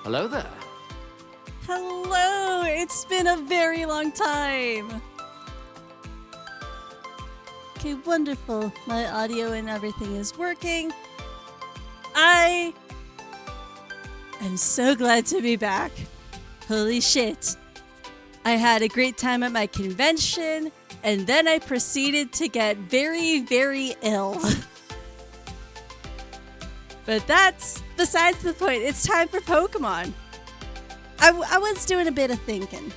Hello there. Hello! It's been a very long time! Okay, wonderful. My audio and everything is working. I am so glad to be back. Holy shit. I had a great time at my convention, and then I proceeded to get very, very ill. But that's besides the point. It's time for Pokemon. I was doing a bit of thinking.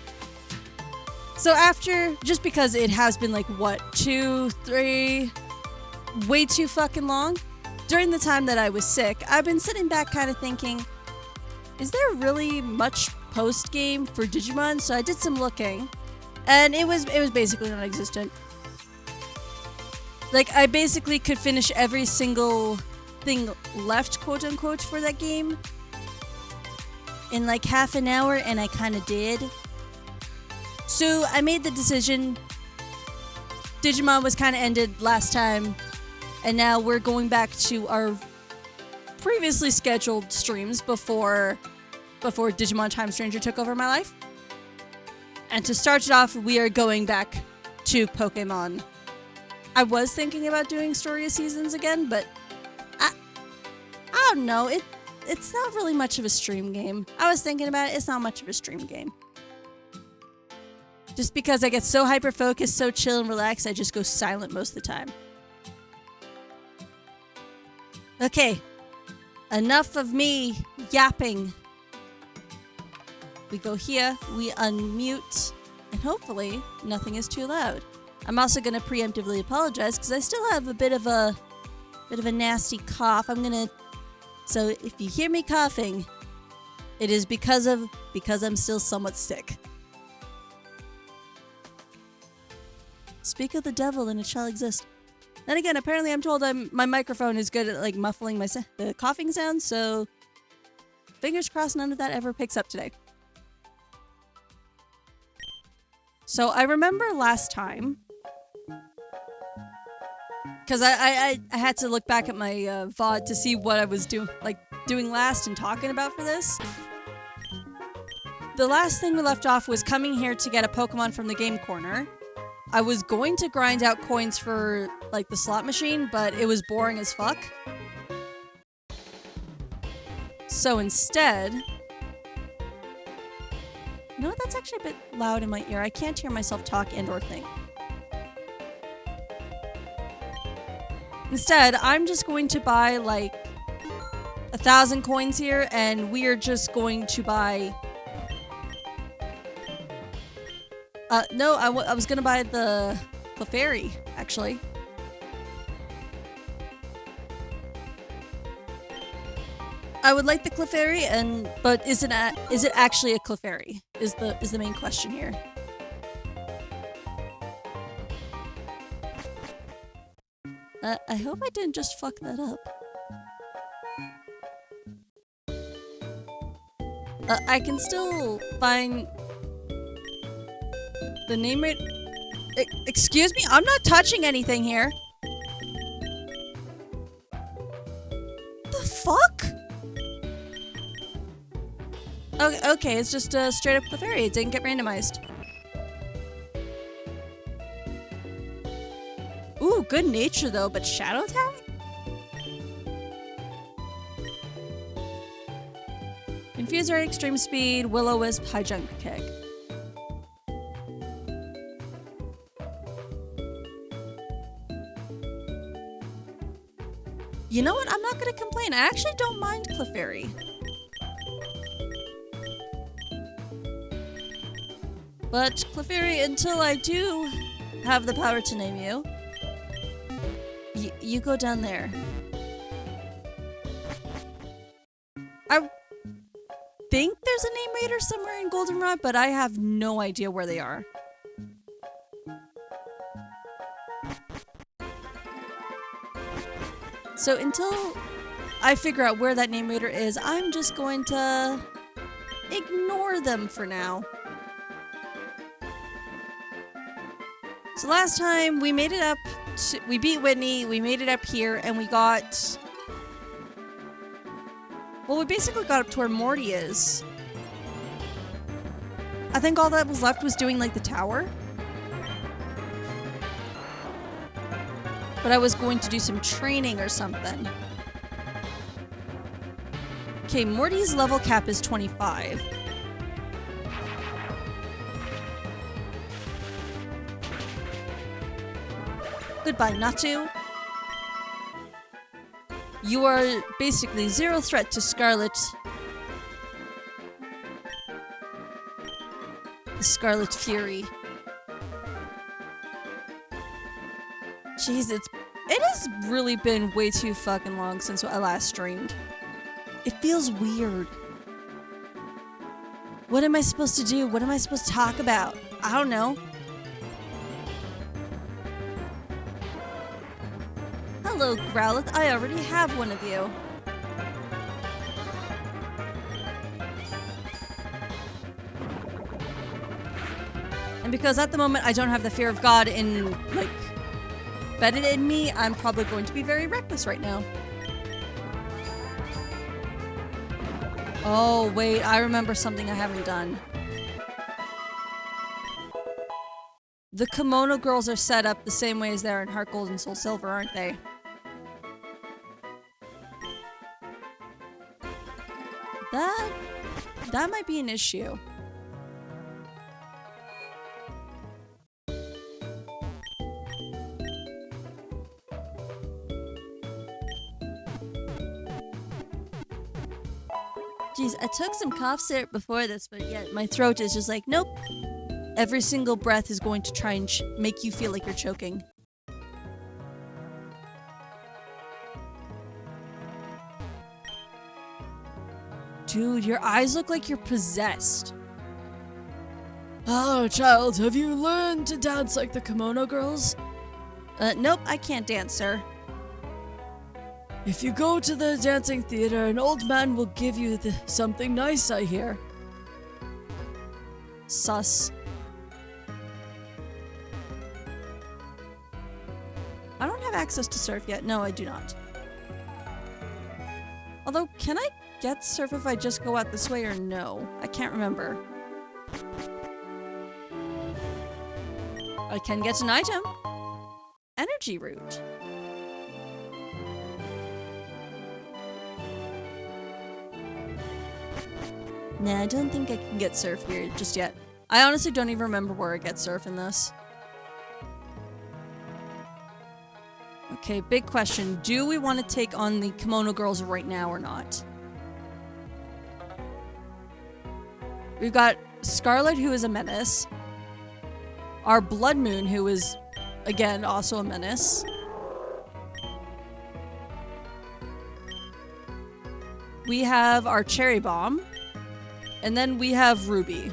So after, just because it has been like, what, 2, 3, way too fucking long? During the time that I was sick, I've been sitting back kind of thinking, is there really much post-game for Digimon? So I did some looking, and it was basically non-existent. Like, I basically could finish every single thing left, quote-unquote, for that game in like half an hour, and I kind of did. So I made the decision. Digimon was kind of ended last time, and now we're going back to our previously scheduled streams before Digimon Time Stranger took over my life. And to start it off, we are going back to Pokemon. I was thinking about doing Story of Seasons again, but I don't know. It's not really much of a stream game. I was thinking about it. It's not much of a stream game. Just because I get so hyper-focused, so chill and relaxed, I just go silent most of the time. Okay. Enough of me yapping. We go here, we unmute, and hopefully nothing is too loud. I'm also going to preemptively apologize because I still have a bit of a nasty cough. So if you hear me coughing, it is because I'm still somewhat sick. Speak of the devil and it shall exist. Then again, apparently I'm told my microphone is good at like muffling the coughing sound, so fingers crossed none of that ever picks up today. So I remember last time, because I had to look back at my VOD to see what I was doing last and talking about for this. The last thing we left off was coming here to get a Pokemon from the game corner. I was going to grind out coins for like the slot machine, but it was boring as fuck. So instead, you know what? That's actually a bit loud in my ear. I can't hear myself talk and or think. Instead, I'm just going to buy like 1,000 coins here, and we are just going to buy... no, I was gonna buy the Clefairy, actually. I would like the Clefairy, but is it actually a Clefairy? Is the main question here. I hope I didn't just fuck that up. I can still find the name rate. Excuse me? I'm not touching anything here. The fuck? Okay, it's just a straight up Clefairy. It didn't get randomized. Ooh, good nature though, but Shadow Tag? Infuser, Extreme Speed, Will-O-Wisp, High Jump Kick. You know what? I'm not gonna complain. I actually don't mind Clefairy. But Clefairy, until I do have the power to name you, you go down there. I think there's a name rater somewhere in Goldenrod, but I have no idea where they are. So until I figure out where that name rater is, I'm just going to ignore them for now. So last time we made it up, we beat Whitney, we made it up here, and we got Well, we basically got up to where Morty is. I think all that was left was doing, like, the tower. But I was going to do some training or something. Okay, Morty's level cap is 25. Goodbye, Natu. You are basically zero threat to Scarlet. The Scarlet Fury. Jeez, it has really been way too fucking long since I last streamed. It feels weird. What am I supposed to do? What am I supposed to talk about? I don't know. Hello, Growlithe. I already have one of you. And because at the moment I don't have the fear of God in, like, embedded in me, I'm probably going to be very reckless right now. Oh, wait, I remember something I haven't done. The kimono girls are set up the same way as they are in Heart Gold and Soul Silver, aren't they? That might be an issue. Jeez, I took some cough syrup before this, but yet my throat is just like, nope. Every single breath is going to try and make you feel like you're choking. Dude, your eyes look like you're possessed. Oh, child, have you learned to dance like the kimono girls? Nope, I can't dance, sir. If you go to the dancing theater, an old man will give you something nice, I hear. Sus. I don't have access to surf yet. No, I do not. Although, can I get surf if I just go out this way or no? I can't remember. I can get an item. Energy root. Nah, I don't think I can get surf here just yet. I honestly don't even remember where I get surf in this. Okay, big question. Do we want to take on the kimono girls right now or not? We've got Scarlet, who is a menace. Our Blood Moon, who is, again, also a menace. We have our Cherry Bomb. And then we have Ruby.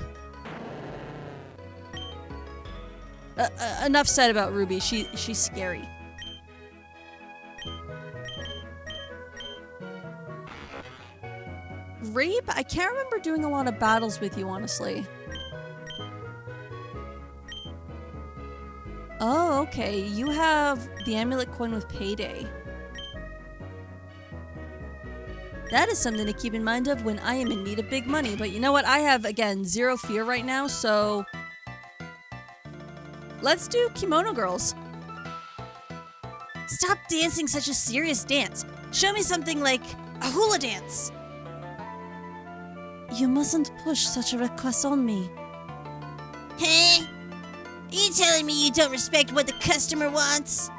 Enough said about Ruby. She's scary. Rape? I can't remember doing a lot of battles with you, honestly. Oh, okay. You have the amulet coin with payday. That is something to keep in mind of when I am in need of big money. But you know what? I have, again, zero fear right now, so... let's do Kimono Girls. Stop dancing such a serious dance. Show me something like a hula dance. You mustn't push such a request on me. Huh? Are you telling me you don't respect what the customer wants?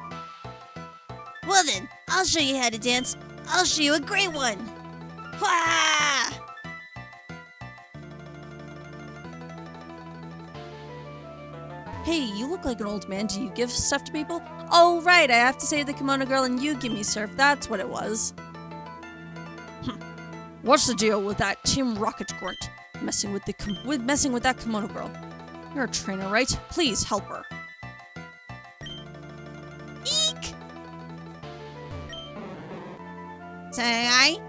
Well then, I'll show you how to dance. I'll show you a great one. Wah! Hey, you look like an old man. Do you give stuff to people? Oh, right, I have to save the kimono girl and you give me surf. That's what it was. What's the deal with that Team Rocket grunt? Messing with that kimono girl. You're a trainer, right? Please help her. Eek! Say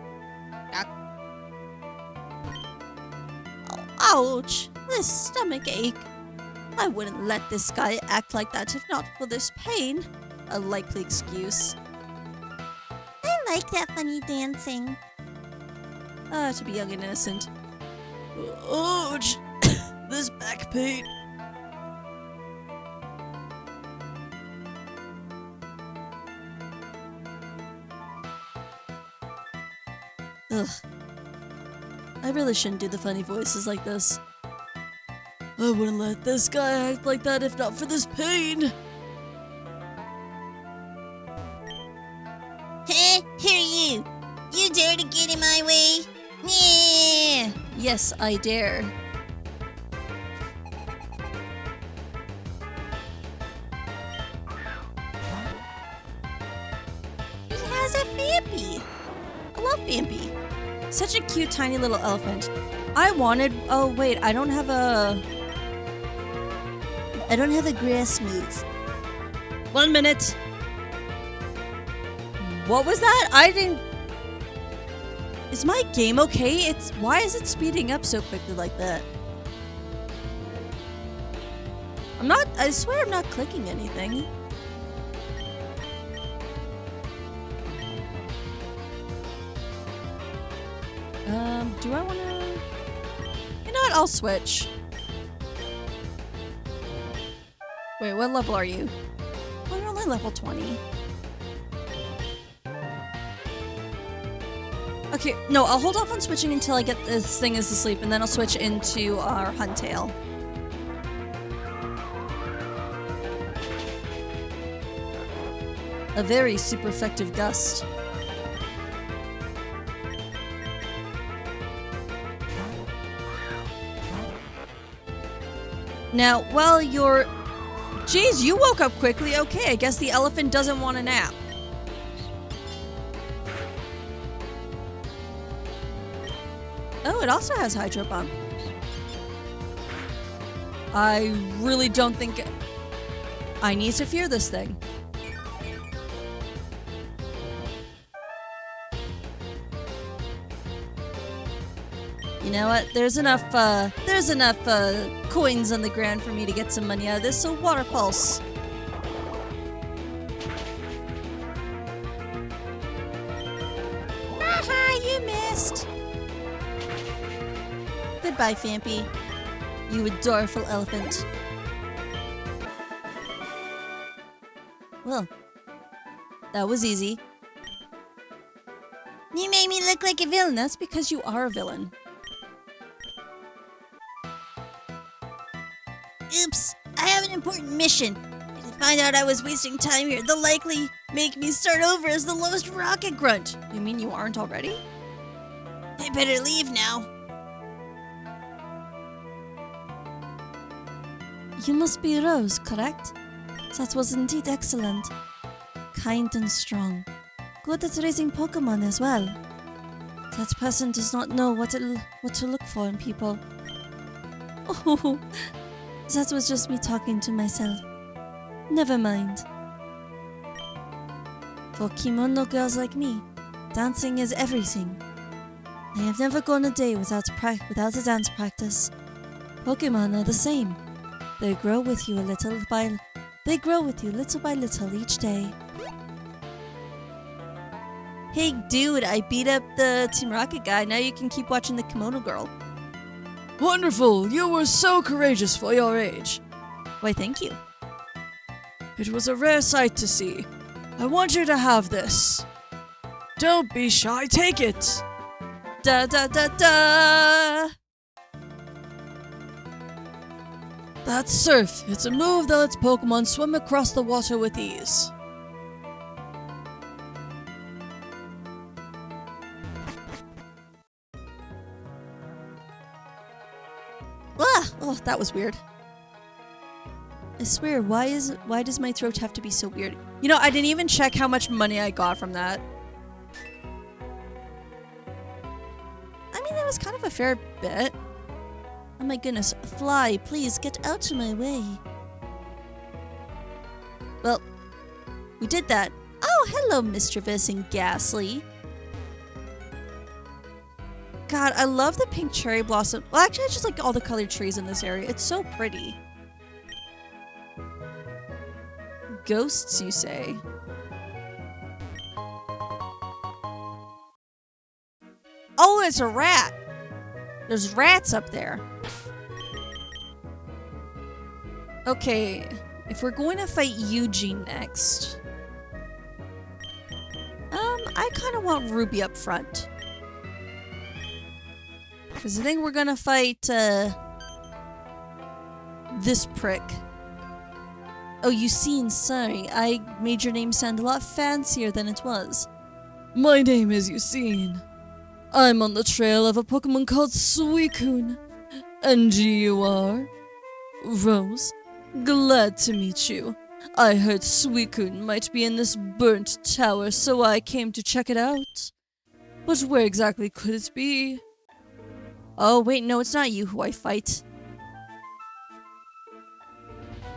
oh, ouch! This stomach ache. I wouldn't let this guy act like that if not for this pain. A likely excuse. I like that funny dancing. To be young and innocent. Ouch! This back pain. Ugh. I really shouldn't do the funny voices like this. I wouldn't let this guy act like that if not for this pain. Huh? Who are you? You dare to get in my way? Yeah! Yes, I dare. He has a Vampy. I love Bambi. Such a cute tiny little elephant. I wanted... Oh wait, I don't have a grass move. 1 minute. What was that? I didn't... Is my game okay? Why is it speeding up so quickly like that? I swear I'm not clicking anything. Do I want to... You know what? I'll switch. Wait, what level are you? Oh, you're only level 20. Okay, no, I'll hold off on switching until I get this thing is asleep, and then I'll switch into our Huntail. A very super effective gust. Now, while you're... Jeez, you woke up quickly. Okay, I guess the elephant doesn't want a nap. Oh, it also has Hydro Pump. I really don't think I need to fear this thing. You know what? There's enough coins on the ground for me to get some money out of this, so Water Pulse. Haha, you missed. Goodbye, Vampy. You adorable elephant. Well, that was easy. You made me look like a villain. That's because you are a villain. Oops, I have an important mission. If they find out I was wasting time here, they'll likely make me start over as the lowest rocket grunt. You mean you aren't already? I better leave now. You must be Rose, correct? That was indeed excellent. Kind and strong. Good at raising Pokemon as well. That person does not know what to look for in people. Oh, that was just me talking to myself. Never mind. For kimono girls like me, dancing is everything. I have never gone a day without a dance practice. Pokemon are the same. They grow with you little by little each day. Hey dude, I beat up the Team Rocket guy. Now you can keep watching the Kimono Girl. Wonderful! You were so courageous for your age. Why, thank you. It was a rare sight to see. I want you to have this. Don't be shy, take it! Da da da da! That's Surf. It's a move that lets Pokemon swim across the water with ease. Ah! Oh, that was weird. I swear, why does my throat have to be so weird? You know, I didn't even check how much money I got from that. I mean, that was kind of a fair bit. Oh my goodness, Fly, please get out of my way. Well, we did that. Oh, hello, Mischievous and Ghastly. God, I love the pink cherry blossom. Well, actually, I just like all the colored trees in this area. It's so pretty. Ghosts, you say? Oh, Oh, it's a rat. There's rats up there. Okay, if we're going to fight Eugene next, I kind of want Ruby up front. Because I think we're gonna fight, this prick. Oh, Eugene, sorry. I made your name sound a lot fancier than it was. My name is Eugene. I'm on the trail of a Pokemon called Suicune. And you are? Rose? Glad to meet you. I heard Suicune might be in this burnt tower, so I came to check it out. But where exactly could it be? Oh, wait, no, it's not you who I fight.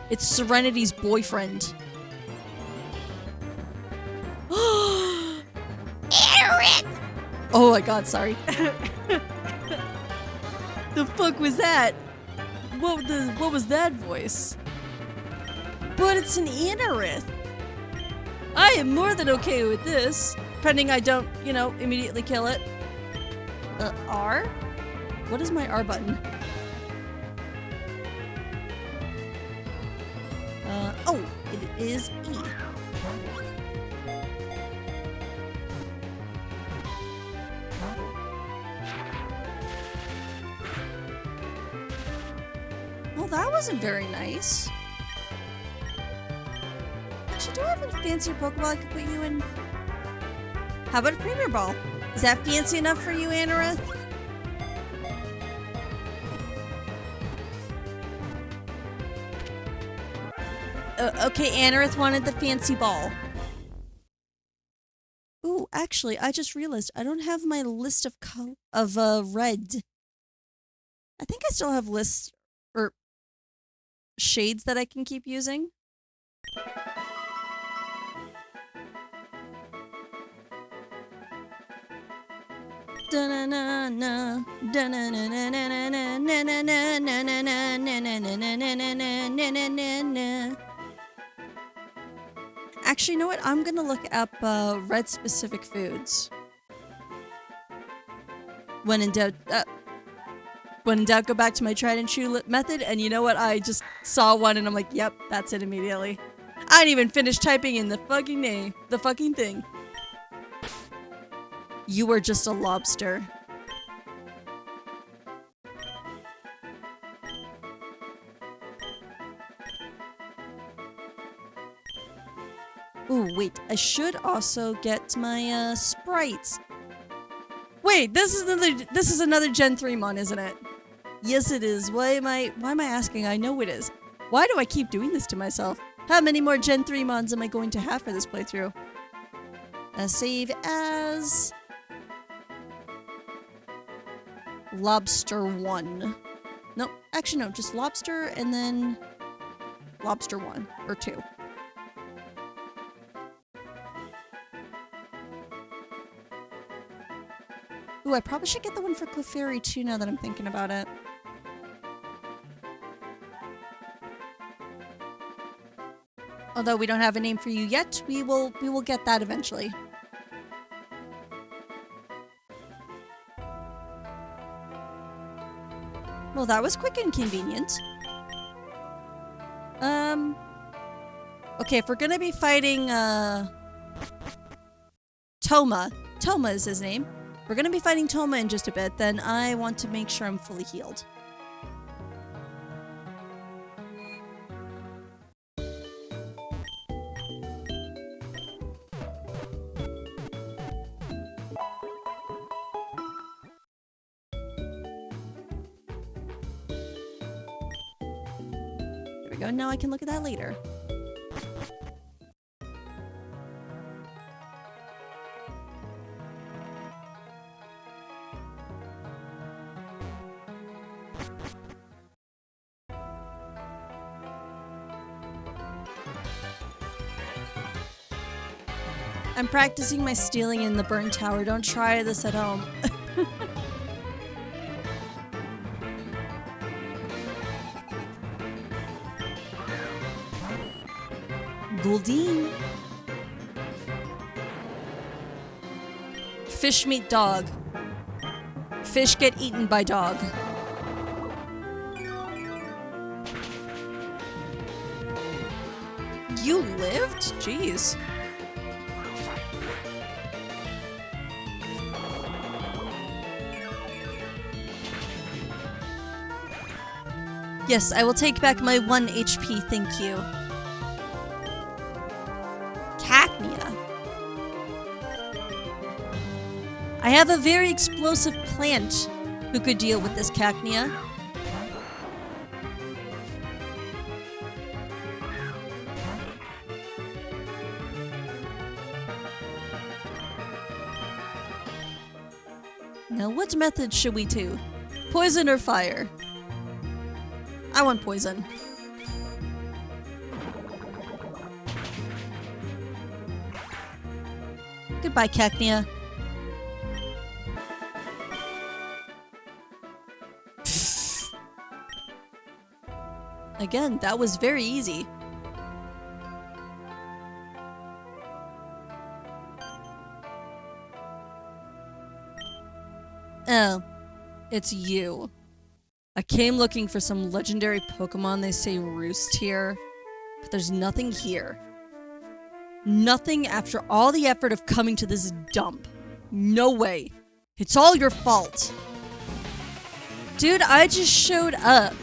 It's Serenity's boyfriend. Eric! Oh my god, sorry. The fuck was that? What was that voice? But it's an Anorith. I am more than okay with this. Pending I don't, immediately kill it. R? What is my R button? Oh, it is E. Well, that wasn't very nice. Actually, do I have a fancier Pokeball I could put you in? How about a Premier Ball? Is that fancy enough for you, Anorith? Okay, Anorith wanted the fancy ball. Ooh, actually, I just realized I don't have my list of red. I think I still have lists or shades that I can keep using. Actually, you know what? I'm gonna look up red specific foods. When in doubt, go back to my tried and true method. And you know what? I just saw one and I'm like, yep, that's it immediately. I didn't even finish typing in the fucking name, the fucking thing. You are just a lobster. Ooh, wait, I should also get my sprites. Wait, this is another Gen 3 mon, isn't it? Yes, it is. Why am I asking? I know it is. Why do I keep doing this to myself? How many more Gen 3 mons am I going to have for this playthrough? Save as Lobster 1. Nope, actually no, just Lobster and then Lobster 1 or 2. Ooh, I probably should get the one for Clefairy too now that I'm thinking about it. Although we don't have a name for you yet, we will get that eventually. Well, that was quick and convenient. Okay, if we're gonna be fighting, Toma is his name. If we're gonna be fighting Toma in just a bit, then I want to make sure I'm fully healed. There we go, now I can look at that later. I'm practicing my stealing in the burn tower. Don't try this at home. Goldeen. Fish meat dog. fish get eaten by dog. You lived? Jeez. Yes, I will take back my 1 HP, thank you. Cacnea. I have a very explosive plant who could deal with this Cacnea. Now, what method should we do? Poison or fire? I want poison. Goodbye, Cacnea. Again, that was very easy. Oh, it's you. I came looking for some legendary Pokemon they say roost here, but there's nothing here. Nothing after all the effort of coming to this dump. No way. It's all your fault. Dude, I just showed up.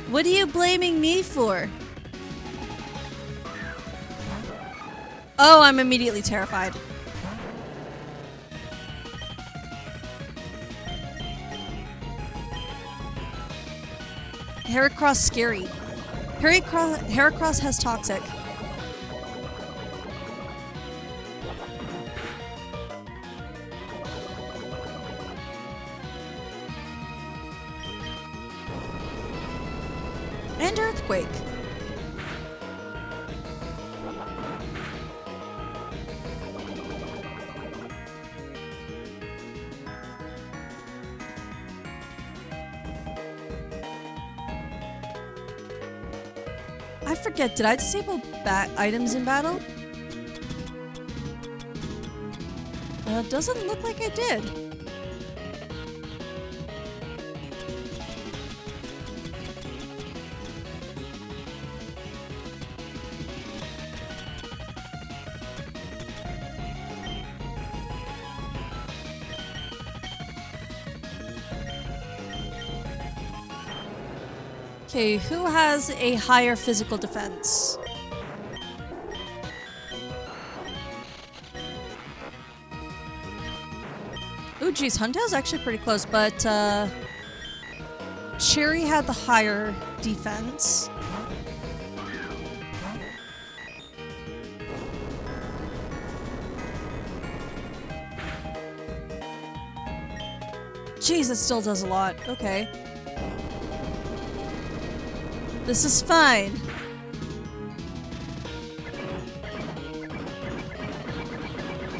What are you blaming me for? Oh, I'm immediately terrified. Heracross scary. Heracross has toxic. And earthquake. I forget, did I disable items in battle? Doesn't look like I did. Okay, who has a higher physical defense? Ooh, geez, Huntail's actually pretty close, but Cherry had the higher defense. Jeez, it still does a lot. Okay. This is fine.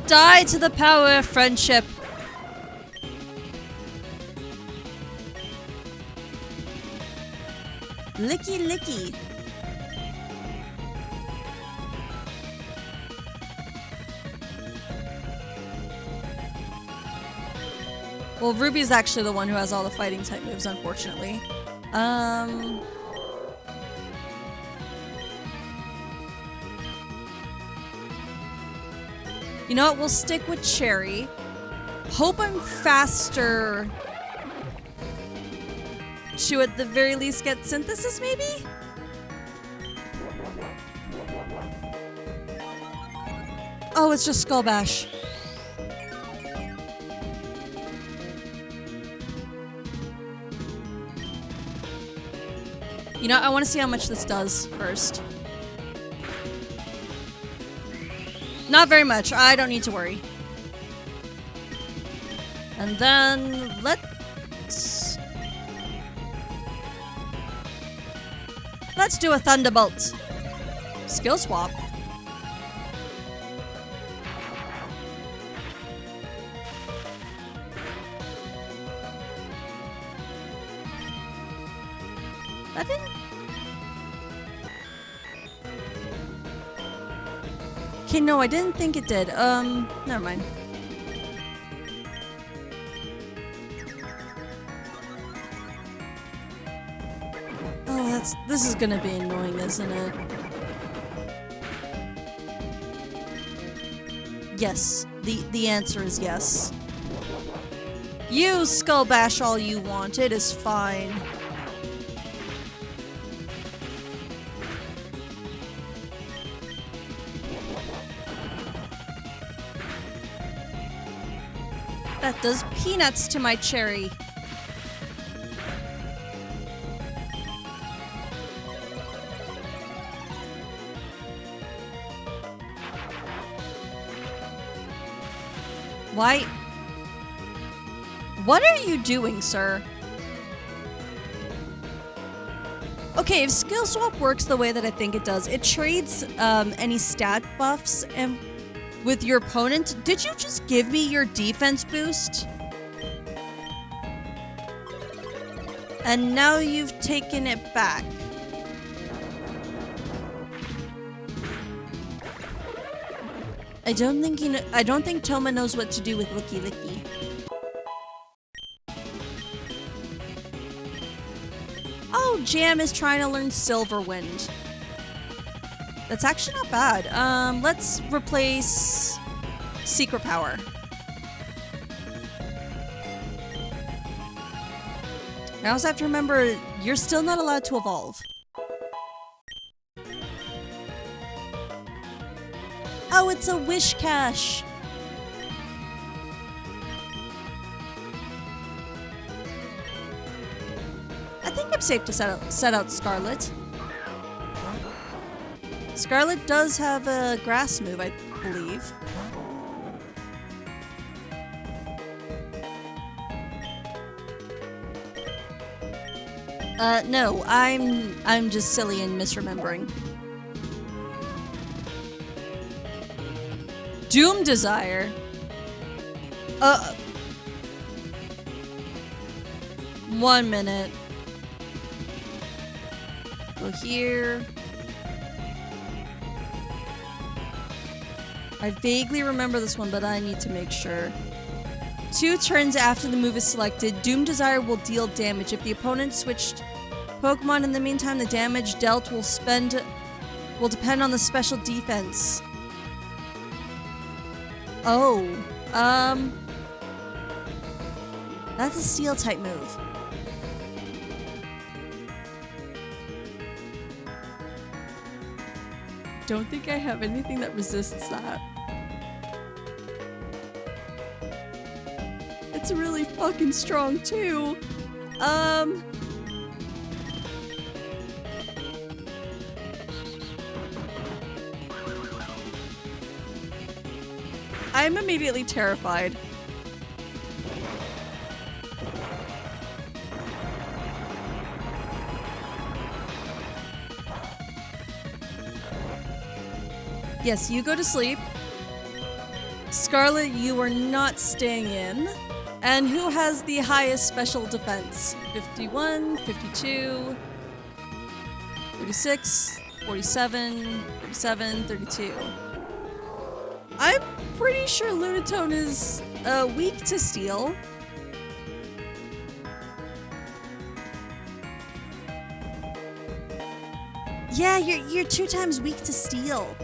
Die to the power of friendship. Licky licky. Well, Ruby's actually the one who has all the fighting type moves, unfortunately. You know what? We'll stick with Cherry. Hope I'm faster to at the very least get Synthesis, maybe? Oh, it's just Skull Bash. You know, I want to see how much this does first. Not very much. I don't need to worry. And then let's do a Thunderbolt. Skill swap. That didn't. Okay, no, I didn't think it did. Never mind. This is gonna be annoying, isn't it? Yes. The answer is yes. You skull bash all you want. It is fine. That does peanuts to my cherry. Why? What are you doing, sir? Okay, if skill swap works the way that I think it does, it trades any stat buffs and with your opponent. Did you just give me your defense boost? And now you've taken it back. I don't think Toma knows what to do with Licky Licky. Oh, Jam is trying to learn Silverwind. That's actually not bad. Let's replace Secret Power. I also have to remember, you're still not allowed to evolve. Oh, it's a wish cache. I think I'm safe to set out Scarlet. Scarlet does have a grass move, I believe. No, I'm just silly and misremembering. Doom Desire. 1 minute. Go here. I vaguely remember this one, but I need to make sure. 2 turns after the move is selected, Doom Desire will deal damage. If the opponent switched Pokemon in the meantime, the damage dealt will depend on the special defense. Oh, that's a steel type move. Don't think I have anything that resists that. It's really fucking strong too. I'm immediately terrified. Yes, you go to sleep. Scarlet, you are not staying in. And who has the highest special defense? 51, 52, 36, 47, 37, 32. I'm pretty sure Lunatone is weak to steel. Yeah, you're 2 times weak to steel.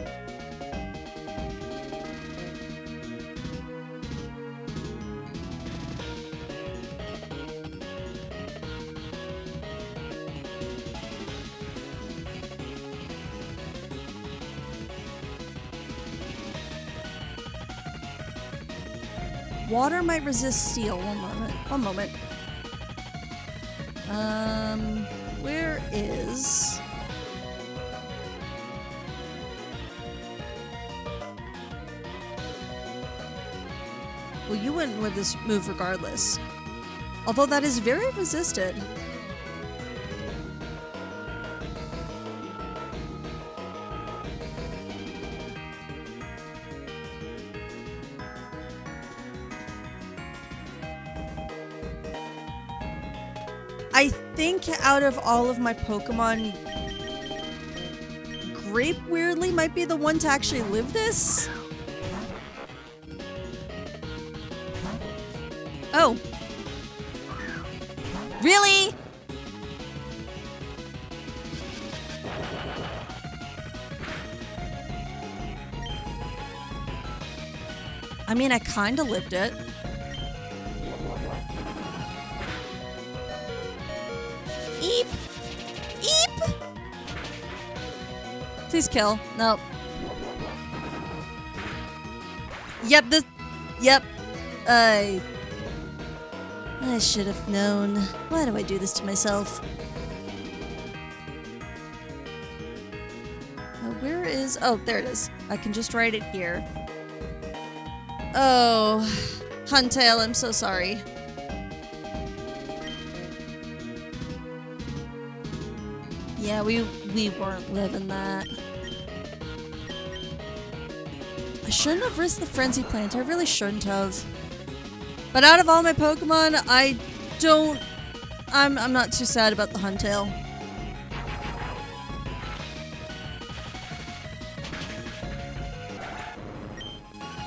Water might resist steel. One moment. Where is... Well, you wouldn't live this move regardless. Although that is very resisted. I think out of all of my Pokemon, Grape weirdly might be the one to actually live this. Oh. I mean, I kinda lived it. Eep! Eep! Please kill. Nope. Yep, Yep. I should have known. Why do I do this to myself? Where is... Oh, there it is. I can just write it here. Oh, Huntail, I'm so sorry. Yeah, we weren't living that. I shouldn't have risked the Frenzy Plant. I really shouldn't have. But out of all my Pokemon, I'm not too sad about the Huntail.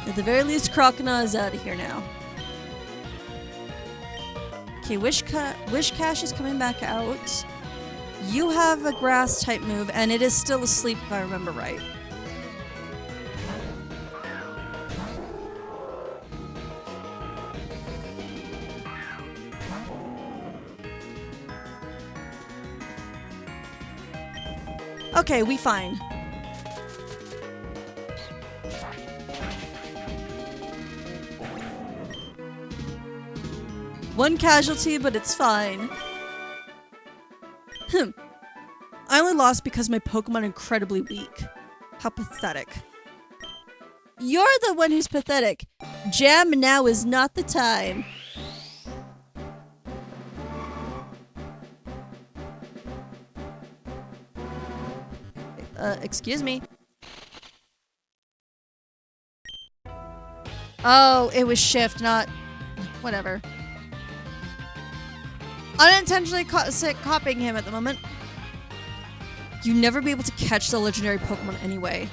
At the very least, Croconaw is out of here now. Okay, Wishcash is coming back out. You have a grass type move, and it is still asleep if I remember right. Okay, we fine. One casualty, but it's fine. I only lost because my Pokemon are incredibly weak. How pathetic. You're the one who's pathetic. Jam now is not the time. Excuse me. Oh, it was shift, not... Whatever. Unintentionally copying him at the moment. You'd never be able to catch the legendary Pokemon anyway.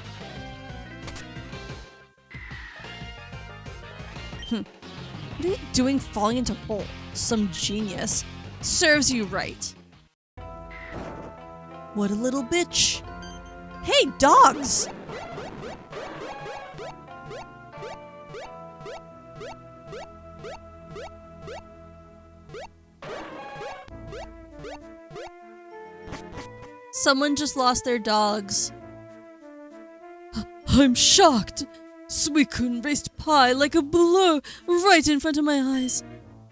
What are you doing falling into a hole? Some genius. Serves you right. What a little bitch. Hey, dogs! Someone just lost their dogs. I'm shocked. Suicune raced by like a blur right in front of my eyes.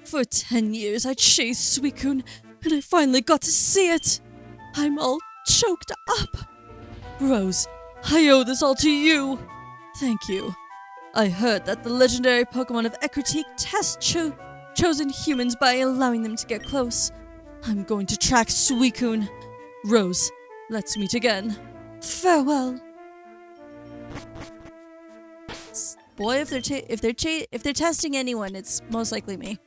For 10 years I chased Suicune, and I finally got to see it. I'm all choked up. Rose, I owe this all to you. Thank you. I heard that the legendary Pokemon of Ecruteak test chosen humans by allowing them to get close. I'm going to track Suicune. Rose, let's meet again. Farewell. Boy, if they're testing anyone, it's most likely me.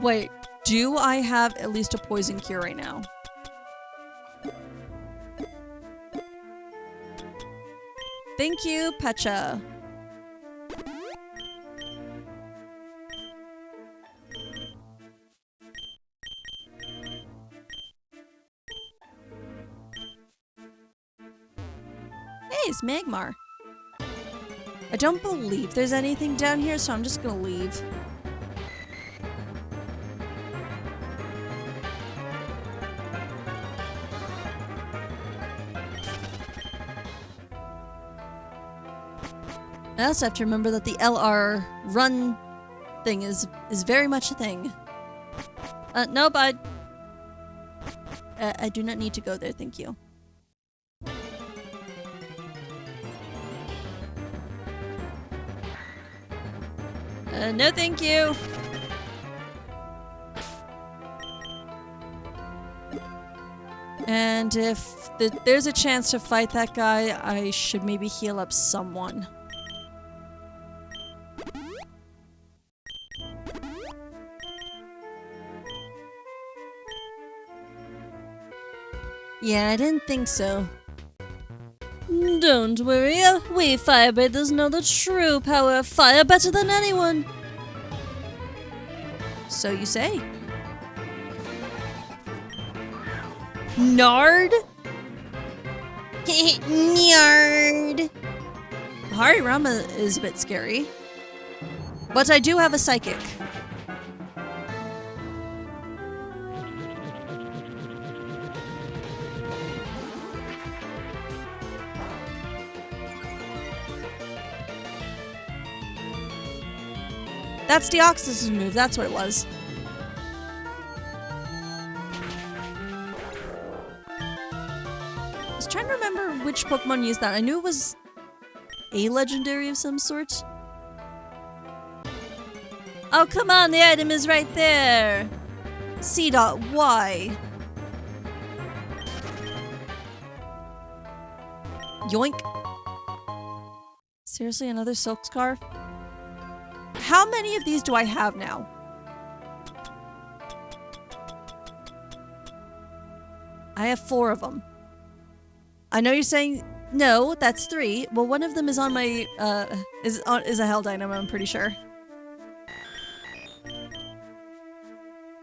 Wait, do I have at least a poison cure right now? Thank you, Pecha. Hey, it's Magmar. I don't believe there's anything down here, so I'm just gonna leave. I also have to remember that the LR run thing is very much a thing. Nope, I do not need to go there, thank you. No thank you. And if there's a chance to fight that guy, I should maybe heal up someone. Yeah, I didn't think so. Don't worry, we firebreathers know the true power of fire better than anyone. So you say. Nard? Nyard. Harirama is a bit scary. But I do have a psychic. That's Deoxys' move, that's what it was. I was trying to remember which Pokemon used that. I knew it was a legendary of some sort. Oh, come on, the item is right there. C.Y. Yoink. Seriously, another silk scarf? How many of these do I have now? I have 4 of them. I know you're saying, no, that's 3. Well, one of them is on my, is a hell dynamo, I'm pretty sure.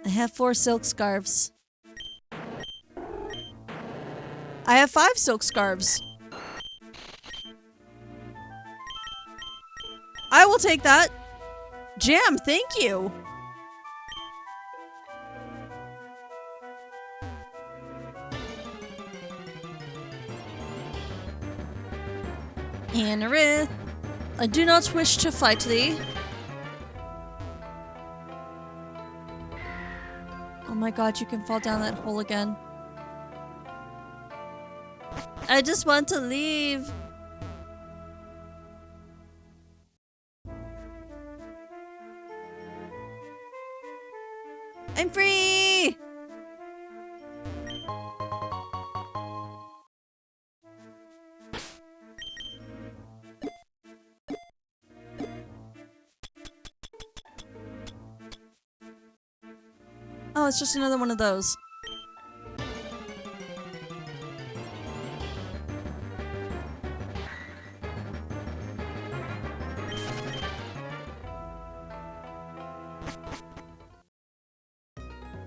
I have 4 silk scarves. I have 5 silk scarves. I will take that. Jam, thank you. Anorith, I do not wish to fight thee. Oh my god, you can fall down that hole again. I just want to leave. I'm free! Oh, it's just another one of those.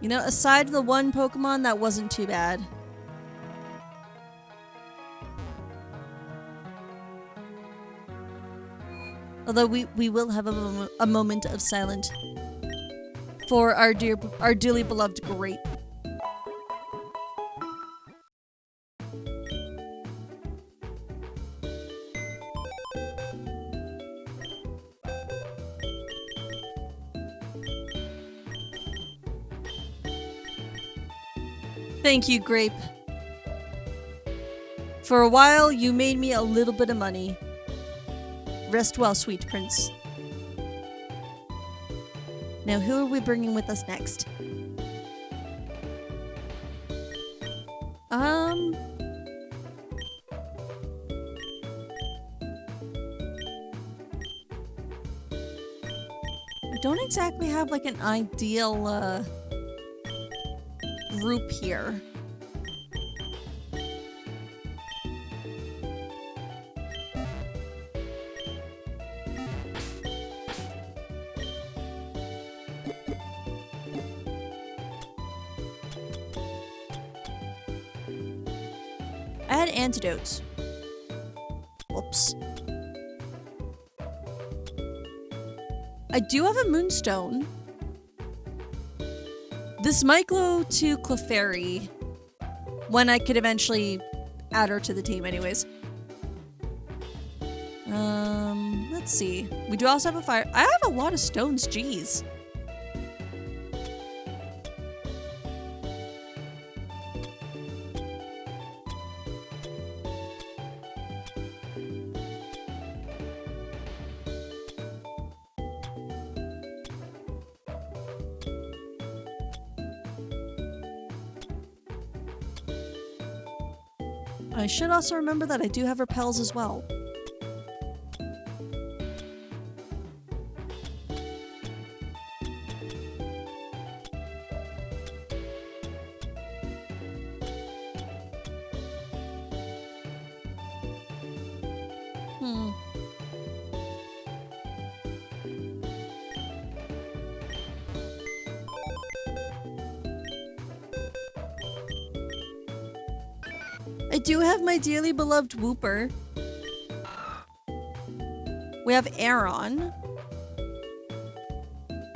You know, aside the one Pokemon, that wasn't too bad. Although we will have a moment of silence for our dearly beloved Grape. Thank you, Grape. For a while, you made me a little bit of money. Rest well, sweet prince. Now, who are we bringing with us next? I don't exactly have like an ideal group here. I had antidotes. Whoops. I do have a Moonstone. This might go to Clefairy when I could eventually add her to the team anyways. Let's see. We do also have a fire. I have a lot of stones, jeez. I should also remember that I do have repels as well. I do have my dearly beloved Wooper. We have Aeron.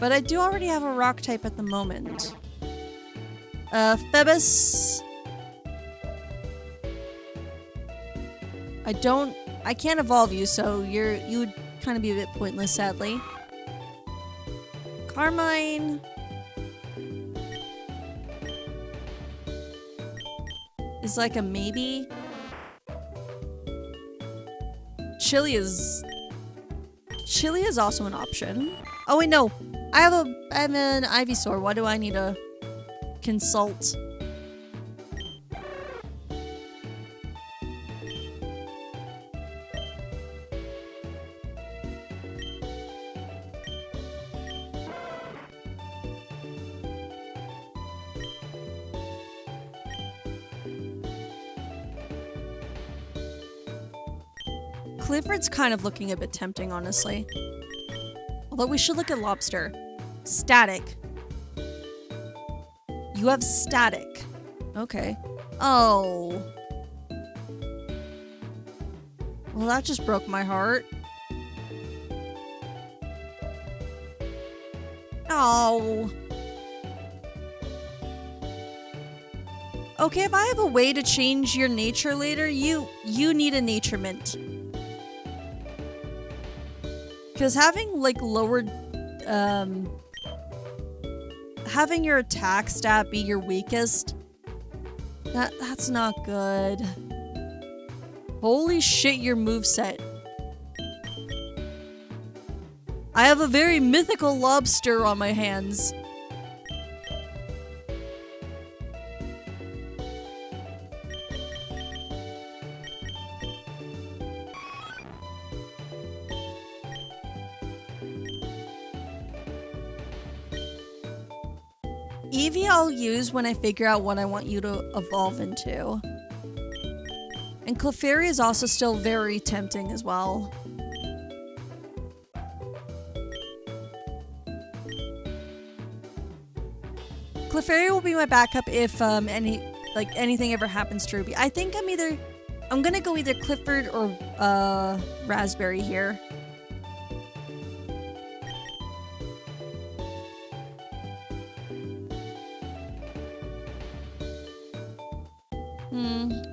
But I do already have a rock type at the moment. Phoebus. I can't evolve you, so you would kind of be a bit pointless, sadly. Carmine. Is like a maybe. Chili is also an option. Oh wait, no. I have an Ivysaur. Why do I need to consult? Clifford's kind of looking a bit tempting, honestly. Although we should look at Lobster. Static. You have Static. Okay. Oh. Well, that just broke my heart. Oh. Okay, if I have a way to change your nature later, you need a nature mint. Because having, like, lowered, having your attack stat be your weakest, that's not good. Holy shit, your moveset. I have a very mythical Lobster on my hands. Eevee I'll use when I figure out what I want you to evolve into. And Clefairy is also still very tempting as well. Clefairy will be my backup if anything ever happens to Ruby. I think I'm gonna go either Clifford or Raspberry here.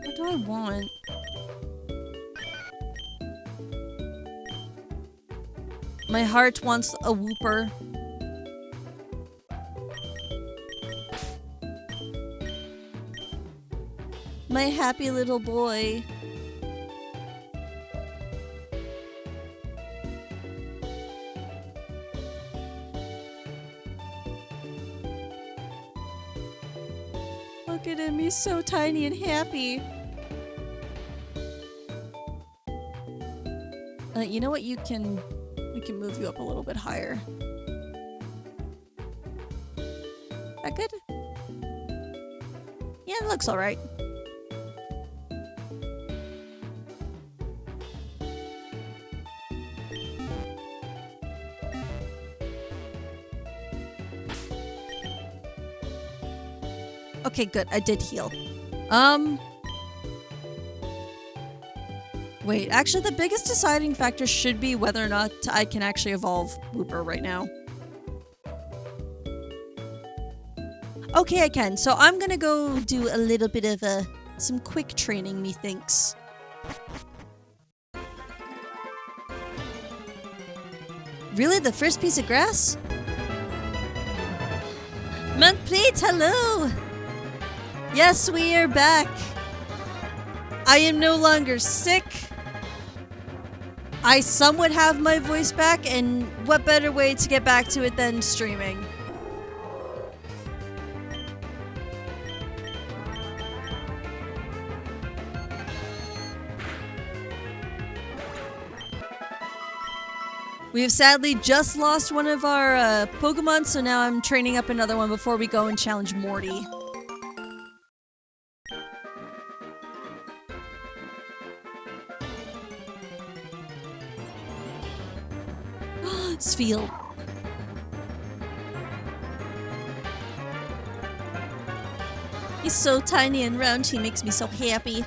What do I want? My heart wants a Wooper. My happy little boy. Look at him, he's so tiny and happy. You know what, we can move you up a little bit higher. That good? Yeah, it looks alright. Okay, good. I did heal. Wait, actually the biggest deciding factor should be whether or not I can actually evolve Wooper right now. Okay, I can. So I'm gonna go do a little bit of some quick training, methinks. Really? The first piece of grass? Montplate, hello! Yes, we are back. I am no longer sick. I somewhat have my voice back, and what better way to get back to it than streaming? We have sadly just lost one of our Pokemon, so now I'm training up another one before we go and challenge Morty. Spheal. He's so tiny and round, he makes me so happy.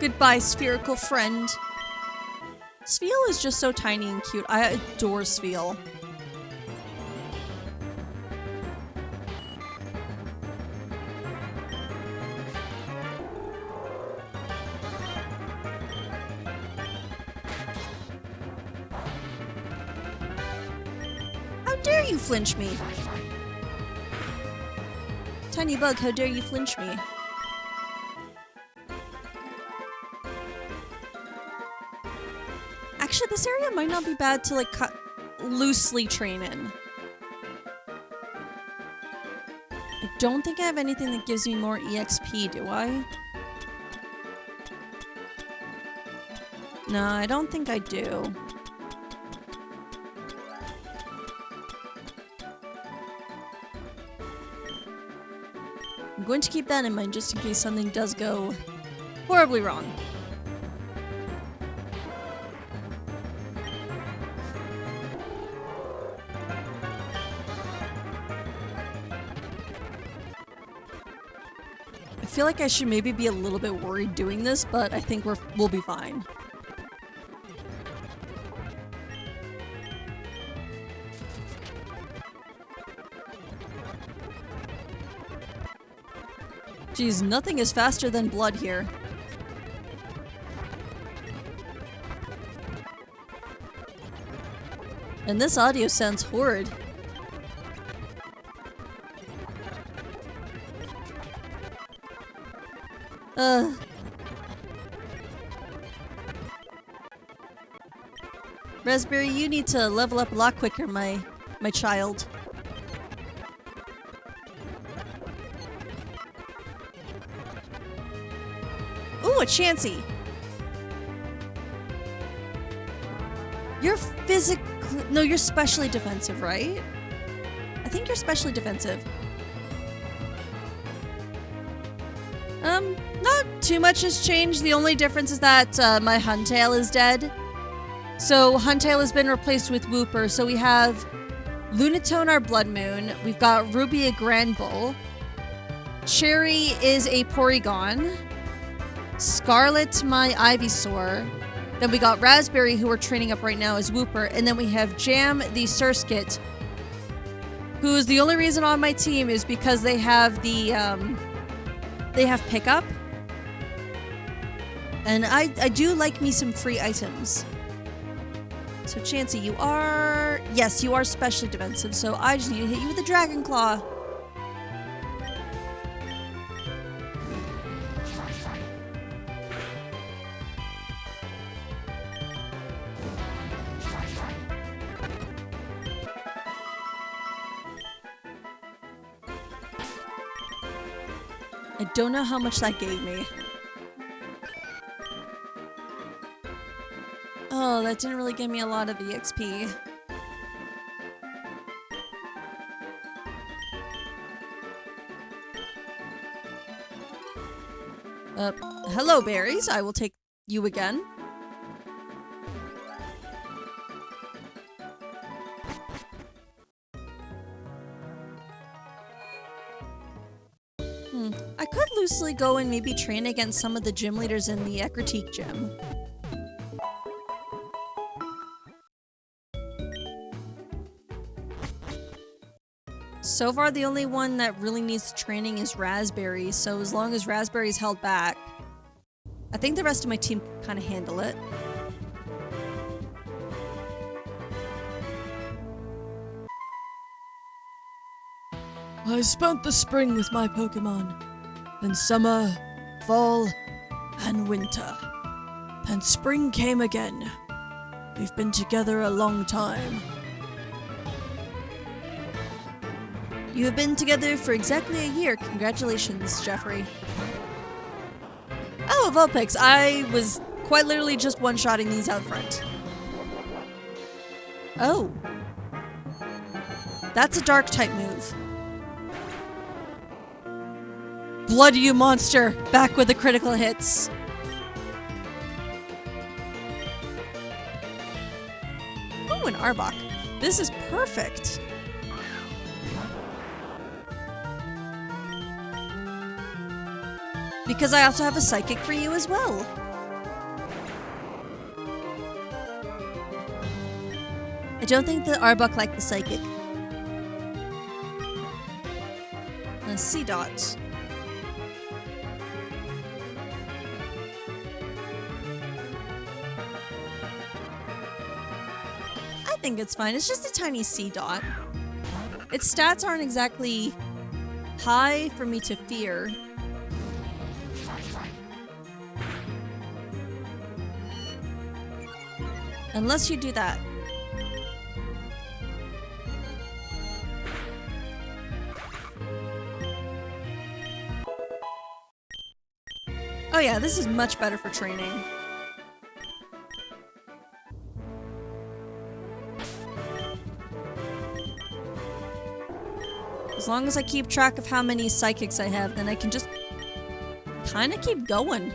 Goodbye, spherical friend. Spheel is just so tiny and cute. I adore Spheel. How dare you flinch me? Tiny bug, how dare you flinch me? Actually, this area might not be bad to like loosely train in. I don't think I have anything that gives me more EXP, do I? No, I don't think I do. I'm going to keep that in mind just in case something does go horribly wrong. I feel like I should maybe be a little bit worried doing this, but I think we'll be fine. Geez, nothing is faster than blood here. And this audio sounds horrid. Raspberry, you need to level up a lot quicker, my child. Ooh, a Chansey. You're physically... No, you're specially defensive, right? I think you're specially defensive. Not too much has changed. The only difference is that my Huntail is dead. So Huntail has been replaced with Wooper. So we have Lunatone, our Blood Moon. We've got Ruby, a Grand Bull. Cherry is a Porygon. Scarlet, my Ivysaur. Then we got Raspberry, who we're training up right now as Wooper. And then we have Jam, the Surskit, who is the only reason on my team is because they have the, they have Pickup. And I do like me some free items. So Chansey, you are... Yes, you are specially defensive, so I just need to hit you with a Dragon Claw. I don't know how much that gave me. Oh, that didn't really give me a lot of EXP. Hello, berries. I will take you again. I could loosely go and maybe train against some of the gym leaders in the Ecruteak gym. So far, the only one that really needs training is Raspberry, so as long as Raspberry's held back, I think the rest of my team can kind of handle it. I spent the spring with my Pokemon, then summer, fall, and winter. And spring came again. We've been together a long time. You have been together for exactly a year. Congratulations, Jeffrey. Oh, Vulpix, I was quite literally just one-shotting these out front. Oh. That's a Dark-type move. Blood, you monster! Back with the critical hits. Ooh, an Arbok. This is perfect. Because I also have a Psychic for you as well. I don't think the Arbok liked the psychic. C dot. I think it's fine. It's just a tiny C dot. Its stats aren't exactly high for me to fear. Unless you do that. Oh yeah, this is much better for training. As long as I keep track of how many psychics I have, then I can just kind of keep going.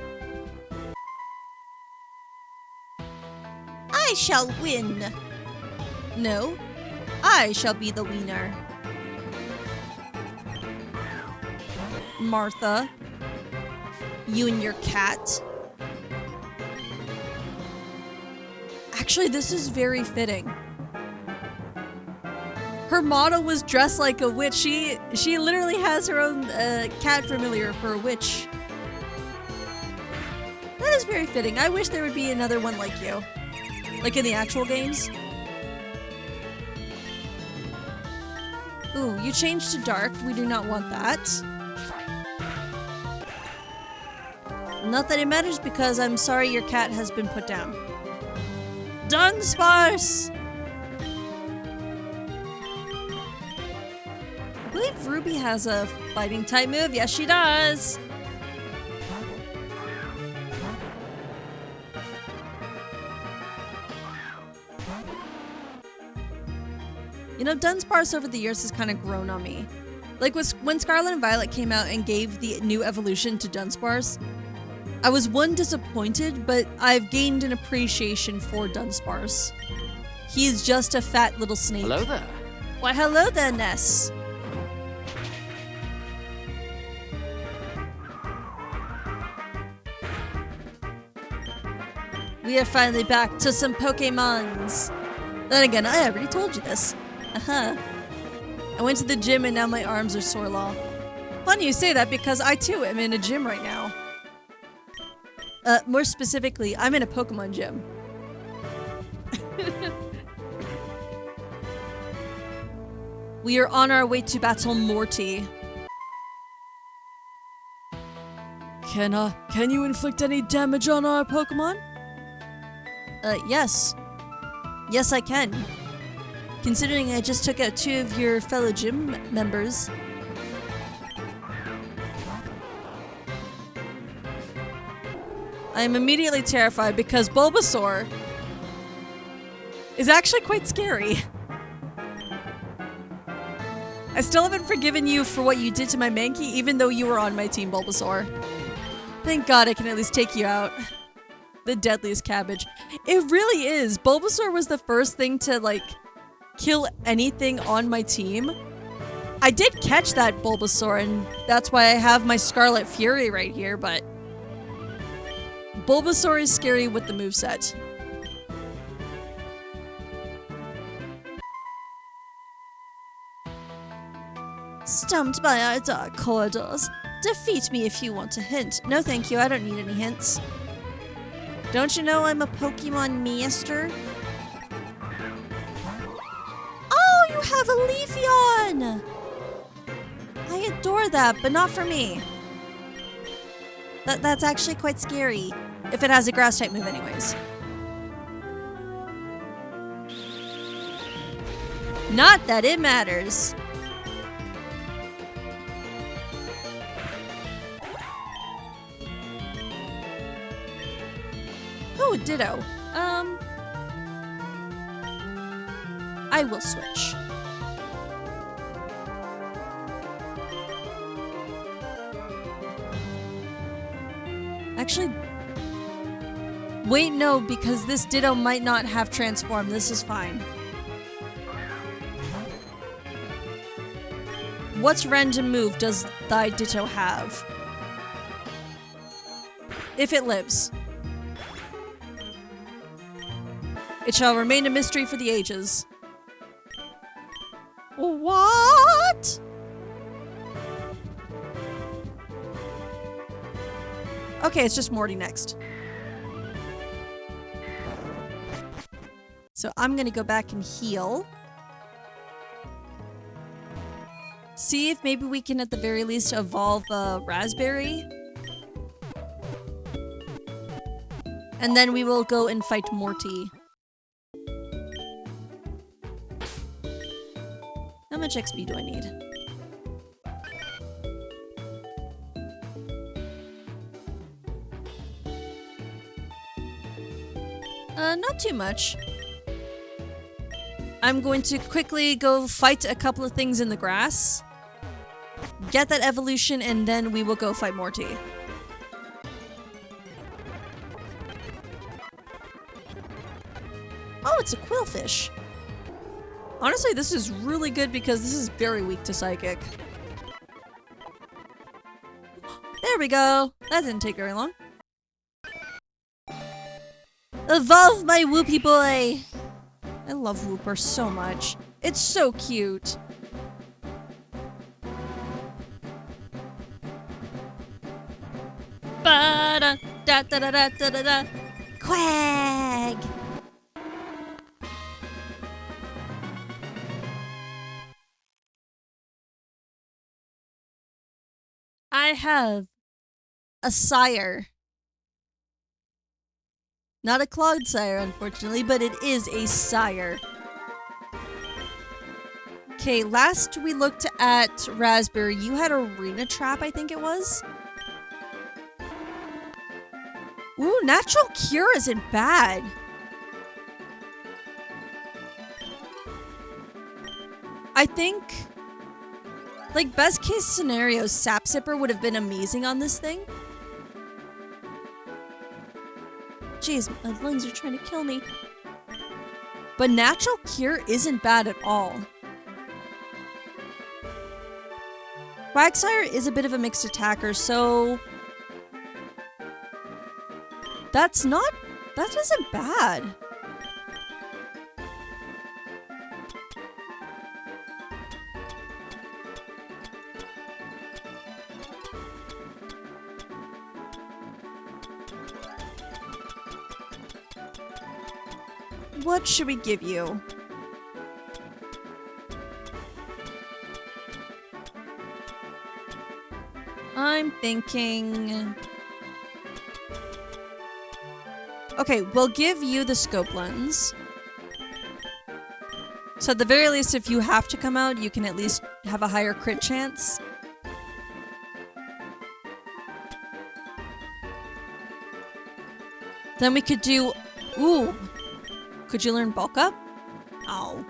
I shall win. No, I shall be the winner. Martha, you and your cat. Actually, this is very fitting. Her model was dressed like a witch. She literally has her own cat familiar for a witch. That is very fitting. I wish there would be another one like you. Like in the actual games. Ooh, you changed to dark. We do not want that. Not that it matters because I'm sorry your cat has been put down. Dunsparce! I believe Ruby has a fighting type move. Yes, she does. You know, Dunsparce over the years has kind of grown on me. Like when Scarlet and Violet came out and gave the new evolution to Dunsparce, I was disappointed, but I've gained an appreciation for Dunsparce. He's just a fat little snake. Hello there. Why, hello there, Ness. We are finally back to some Pokemons. Then again, I already told you this. I went to the gym and now my arms are sore, lol. Funny you say that because I too am in a gym right now. More specifically, I'm in a Pokemon gym. We are on our way to battle Morty. Can you inflict any damage on our Pokemon? Yes. Yes, I can. Considering I just took out 2 of your fellow gym members. I am immediately terrified because Bulbasaur is actually quite scary. I still haven't forgiven you for what you did to my Mankey, even though you were on my team, Bulbasaur. Thank God I can at least take you out. The deadliest cabbage. It really is. Bulbasaur was the first thing to, like, kill anything on my team. I did catch that Bulbasaur, and that's why I have my Scarlet Fury right here, but Bulbasaur is scary with the moveset. Stumped by our dark corridors. Defeat me if you want a hint. No thank you, I don't need any hints. Don't you know I'm a Pokemon master? Oh, you have a Leafeon! I adore that, but not for me. That's actually quite scary. If it has a grass type move anyways. Not that it matters. Oh, Ditto. I will switch. Actually, wait, no, because this Ditto might not have transformed. This is fine. What random move does thy Ditto have? If it lives. It shall remain a mystery for the ages. What? Okay, it's just Morty next. So I'm gonna go back and heal. See if maybe we can at the very least evolve a raspberry. And then we will go and fight Morty. How much XP do I need? Not too much. I'm going to quickly go fight a couple of things in the grass. Get that evolution, and then we will go fight Morty. Oh, it's a quillfish. Honestly, this is really good because this is very weak to psychic. There we go. That didn't take very long. Evolve my Whoopie boy! I love Whooper so much. It's so cute. Ba-da, da da da da da da da. Quag! I have a sire. Not a clogged sire, unfortunately, but it is a sire. Okay, last we looked at Raspberry, you had Arena Trap, I think it was? Ooh, Natural Cure isn't bad. I think, like, best case scenario, Sap Sipper would have been amazing on this thing. Jeez, my lungs are trying to kill me. But Natural Cure isn't bad at all. Quagsire is a bit of a mixed attacker, so that isn't bad. What should we give you? I'm thinking... Okay, we'll give you the scope lens. So at the very least, if you have to come out, you can at least have a higher crit chance. Then we could do... Ooh! Could you learn bulk up? Oh.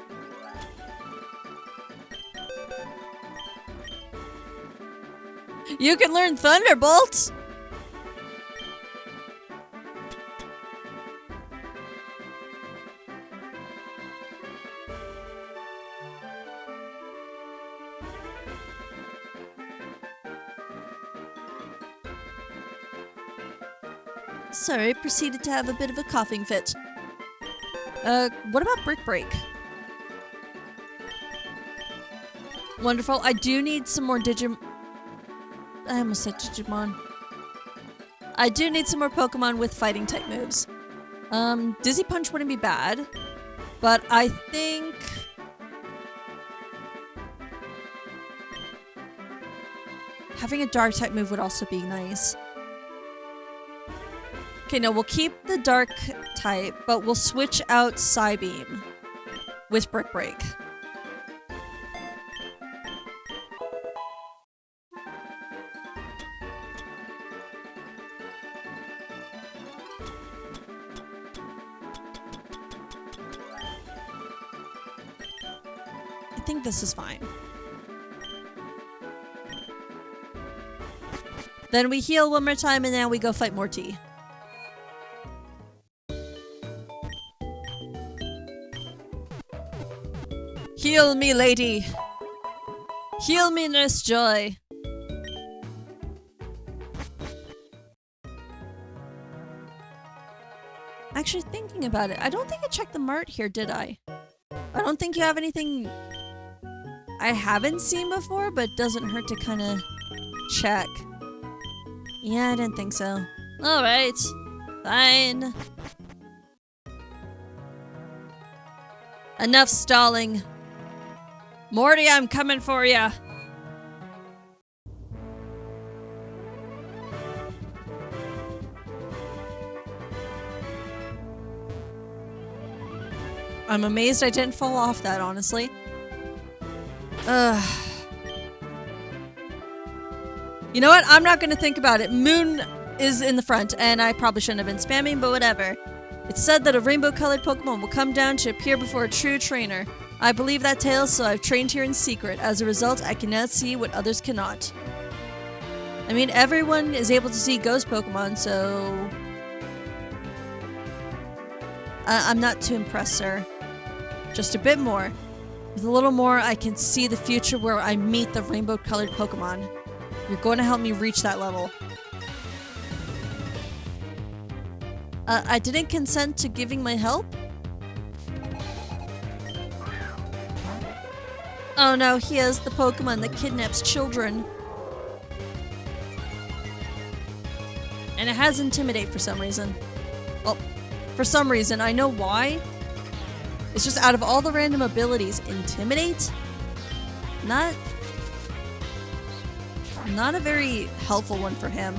You can learn Thunderbolt! Sorry, proceeded to have a bit of a coughing fit. What about Brick Break? Wonderful. I do need some more I almost said Digimon. I do need some more Pokemon with fighting type moves. Dizzy Punch wouldn't be bad, but I think... having a dark type move would also be nice. Okay, no, we'll keep the dark type, but we'll switch out Psybeam with Brick Break. I think this is fine. Then we heal one more time and now we go fight Morty. Heal me, lady. Heal me, Nurse Joy. Actually, thinking about it, I don't think I checked the mart here, did I? I don't think you have anything I haven't seen before, but doesn't hurt to kind of check. Yeah, I didn't think so. Alright. Fine. Enough stalling. Morty, I'm coming for ya. I'm amazed I didn't fall off that, honestly. Ugh. You know what? I'm not gonna think about it. Moon is in the front, and I probably shouldn't have been spamming, but whatever. It's said that a rainbow-colored Pokemon will come down to appear before a true trainer. I believe that tale, so I've trained here in secret. As a result, I can now see what others cannot. I mean, everyone is able to see ghost Pokemon, so... I'm not too impressed, sir. Just a bit more. With a little more, I can see the future where I meet the rainbow-colored Pokemon. You're going to help me reach that level. I didn't consent to giving my help? Oh no, he is the Pokemon that kidnaps children. And it has Intimidate for some reason. Well, for some reason, I know why. It's just out of all the random abilities, Intimidate? Not a very helpful one for him.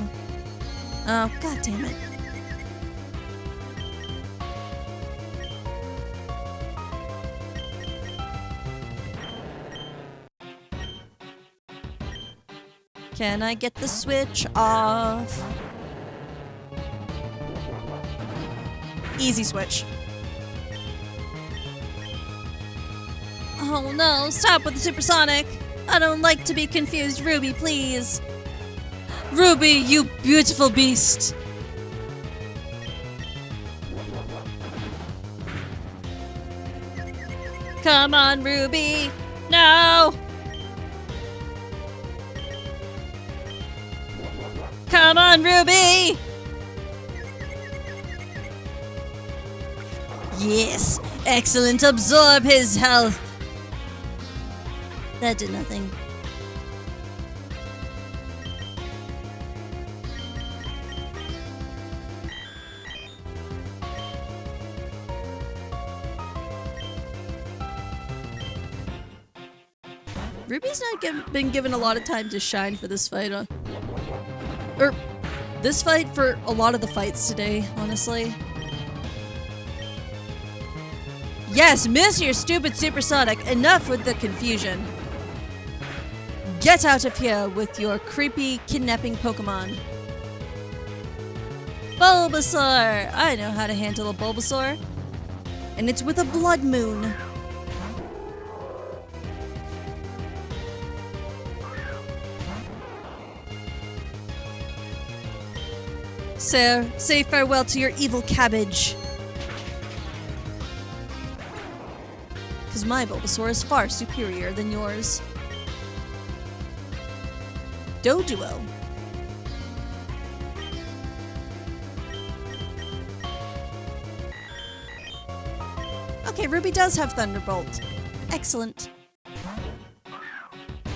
Oh, god damn it. Can I get the switch off? Easy switch. Oh no, stop with the supersonic! I don't like to be confused, Ruby, please! Ruby, you beautiful beast! Come on, Ruby! No! Come on, Ruby! Yes! Excellent! Absorb his health! That did nothing. Ruby's not been given a lot of time to shine for this fight. Or this fight for a lot of the fights today, honestly. Yes, miss your stupid supersonic. Enough with the confusion. Get out of here with your creepy kidnapping Pokemon. Bulbasaur! I know how to handle a Bulbasaur. And it's with a Blood Moon. Sir, say farewell to your evil cabbage. Because my Bulbasaur is far superior than yours. Doduo. Okay, Ruby does have Thunderbolt. Excellent.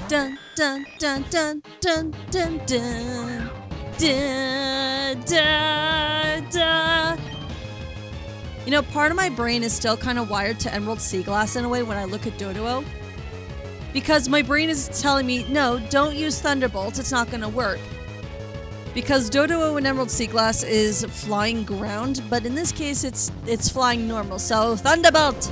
Dun dun dun dun dun dun dun. Da, da, da. You know, part of my brain is still kind of wired to Emerald Sea Glass in a way when I look at Doduo. Because my brain is telling me, no, don't use Thunderbolt, it's not going to work. Because Doduo in Emerald Sea Glass is flying ground, but in this case it's flying normal, so Thunderbolt!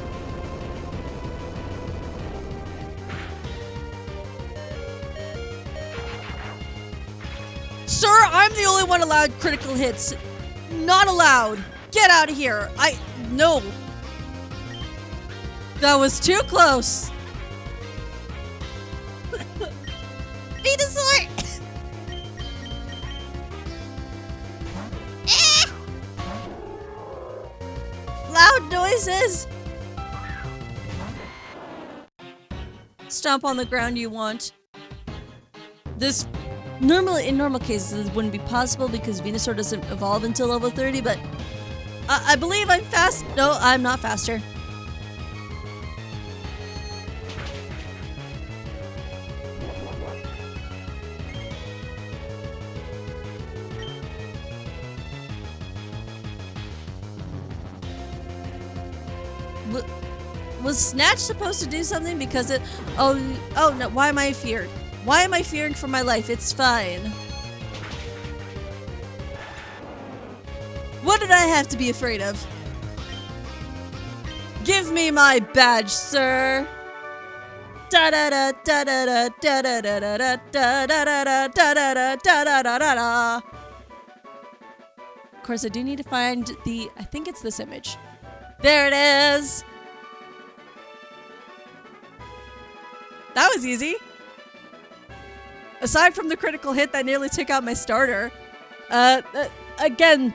Sir, I'm the only one allowed critical hits. Not allowed. Get out of here. No. That was too close. Venusaur! Loud noises. Stomp on the ground you want. This... Normally, in normal cases, this wouldn't be possible because Venusaur doesn't evolve until level 30, but I believe I'm fast. No, I'm not faster. Was Snatch supposed to do something because it... Oh no, why am I feared? Why am I fearing for my life? It's fine. What did I have to be afraid of? Give me my badge, sir. Da da da da da da da da da da da da da da da da da. Of course, I do need to find the... I think it's this image. There it is. That was easy. Aside from the critical hit that nearly took out my starter. Again,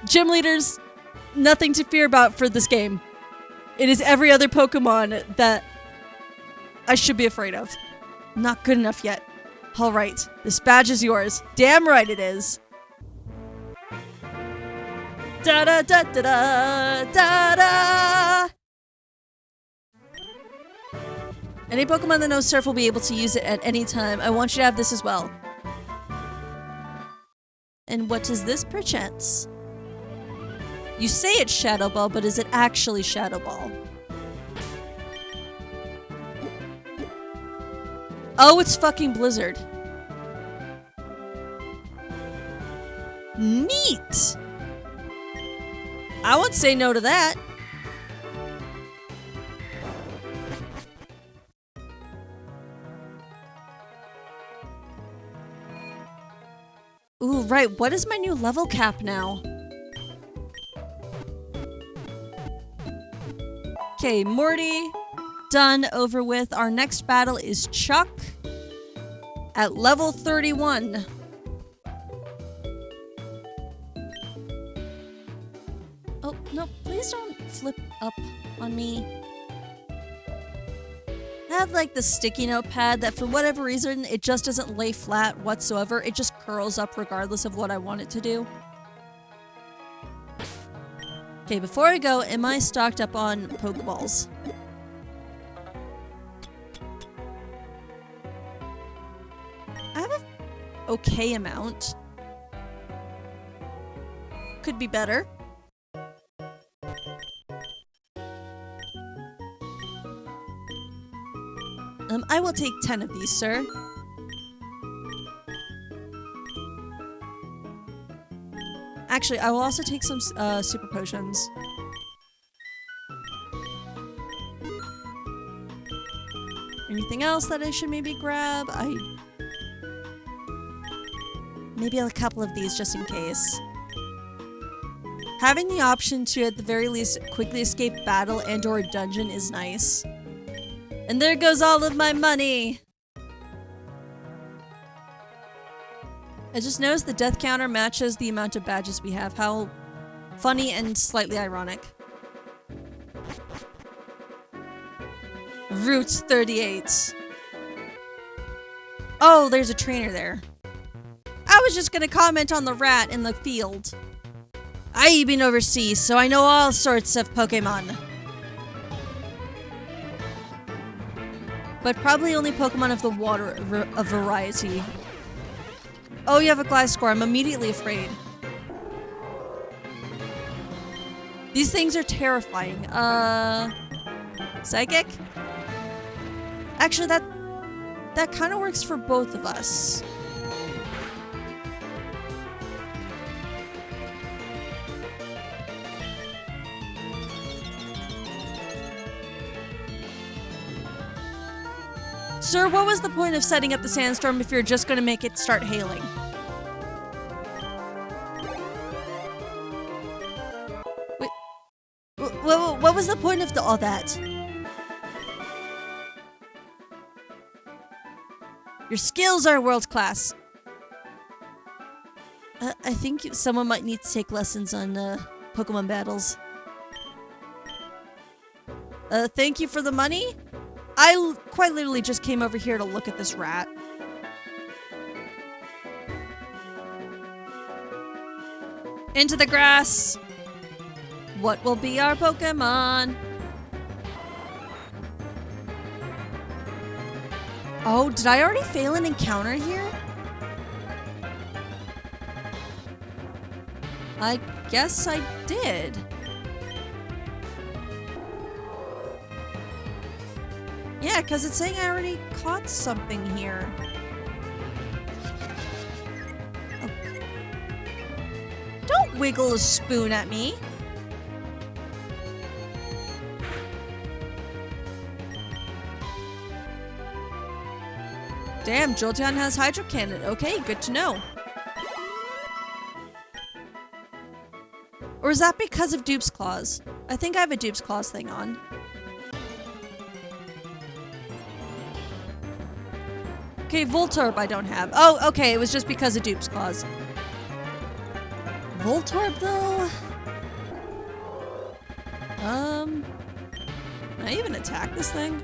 gym leaders, nothing to fear about for this game. It is every other Pokemon that I should be afraid of. Not good enough yet. All right, this badge is yours. Damn right it is. Da da da da da da da. Any Pokemon that knows Surf will be able to use it at any time. I want you to have this as well. And what is this perchance? You say it's Shadow Ball, but is it actually Shadow Ball? Oh, it's fucking Blizzard. Neat! I won't say no to that. Ooh, right. What is my new level cap now? Okay, Morty. Done. Over with. Our next battle is Chuck at level 31. Oh, no. Please don't flip up on me. I have like the sticky note pad that for whatever reason, it just doesn't lay flat whatsoever. It just curls up regardless of what I want it to do. Okay, before I go, am I stocked up on Pokeballs? I have an okay amount. Could be better. I will take 10 of these, sir. Actually, I will also take some super potions. Anything else that I should maybe grab? Maybe a couple of these just in case. Having the option to, at the very least, quickly escape battle and or dungeon is nice. And there goes all of my money! I just noticed the death counter matches the amount of badges we have. How funny and slightly ironic. Route 38. Oh, there's a trainer there. I was just gonna comment on the rat in the field. I've been overseas, so I know all sorts of Pokemon. But probably only Pokemon of the water variety. Oh, you have a Gliscor. I'm immediately afraid. These things are terrifying. Psychic? Actually, that kind of works for both of us. Sir, what was the point of setting up the sandstorm if you're just going to make it start hailing? Wait, what was the point of all that? Your skills are world class. I think someone might need to take lessons on Pokemon battles. Thank you for the money? I quite literally just came over here to look at this rat. Into the grass! What will be our Pokemon? Oh, did I already fail an encounter here? I guess I did. Yeah, because it's saying I already caught something here. Oh. Don't wiggle a spoon at me. Damn, Jolteon has Hydro Cannon. Okay, good to know. Or is that because of Dupe's Claws? I think I have a Dupe's Claws thing on. Okay, Voltorb I don't have. Oh, okay, it was just because of Dupe's Claws. Voltorb, though? Can I even attack this thing?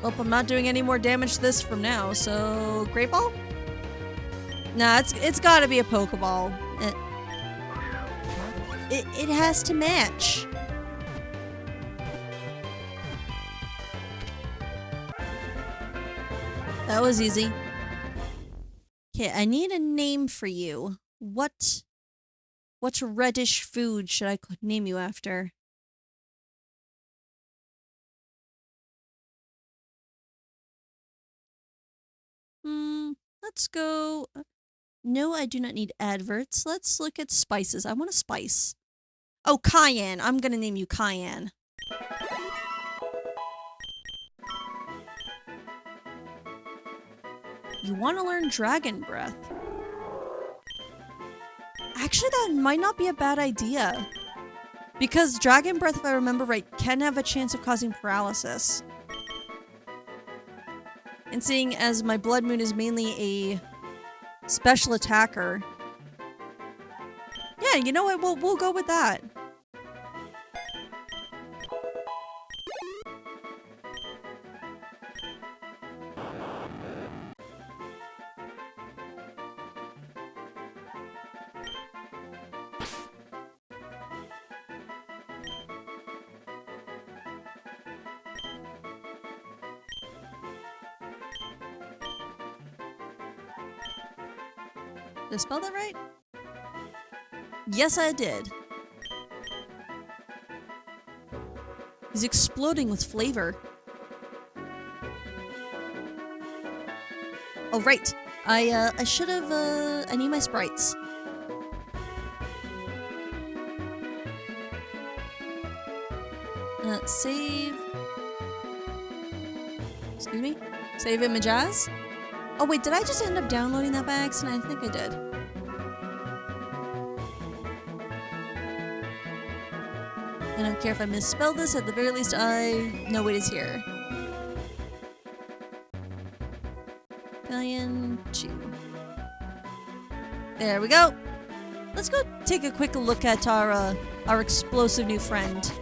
Well, I'm not doing any more damage to this from now, so... Great Ball? Nah, it's gotta be a Pokeball. It has to match. That was easy. Okay, I need a name for you. What reddish food should I name you after? Let's go... No, I do not need adverts. Let's look at spices. I want a spice. Oh, Cayenne. I'm gonna name you Cayenne. You want to learn Dragon Breath. Actually, that might not be a bad idea. Because Dragon Breath, if I remember right, can have a chance of causing paralysis. And seeing as my Blood Moon is mainly a special attacker. Yeah, you know what? We'll go with that. Did I spell that right? Yes, I did. He's exploding with flavor. Oh, right. I should have, I need my sprites. Save. Excuse me? Save image as? Oh wait, did I just end up downloading that by accident? I think I did. I don't care if I misspell this, at the very least I know it is here. Galleon 2. There we go. Let's go take a quick look at our explosive new friend.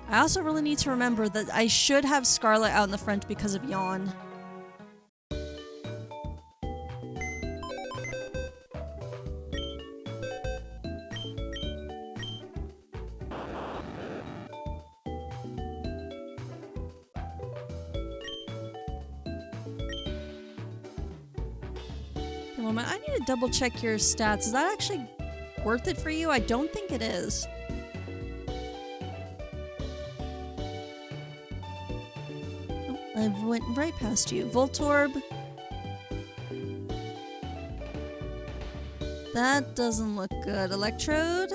I also really need to remember that I should have Scarlet out in the front because of Yawn. A moment, I need to double check your stats. Is that actually worth it for you? I don't think it is. I went right past you. Voltorb. That doesn't look good. Electrode.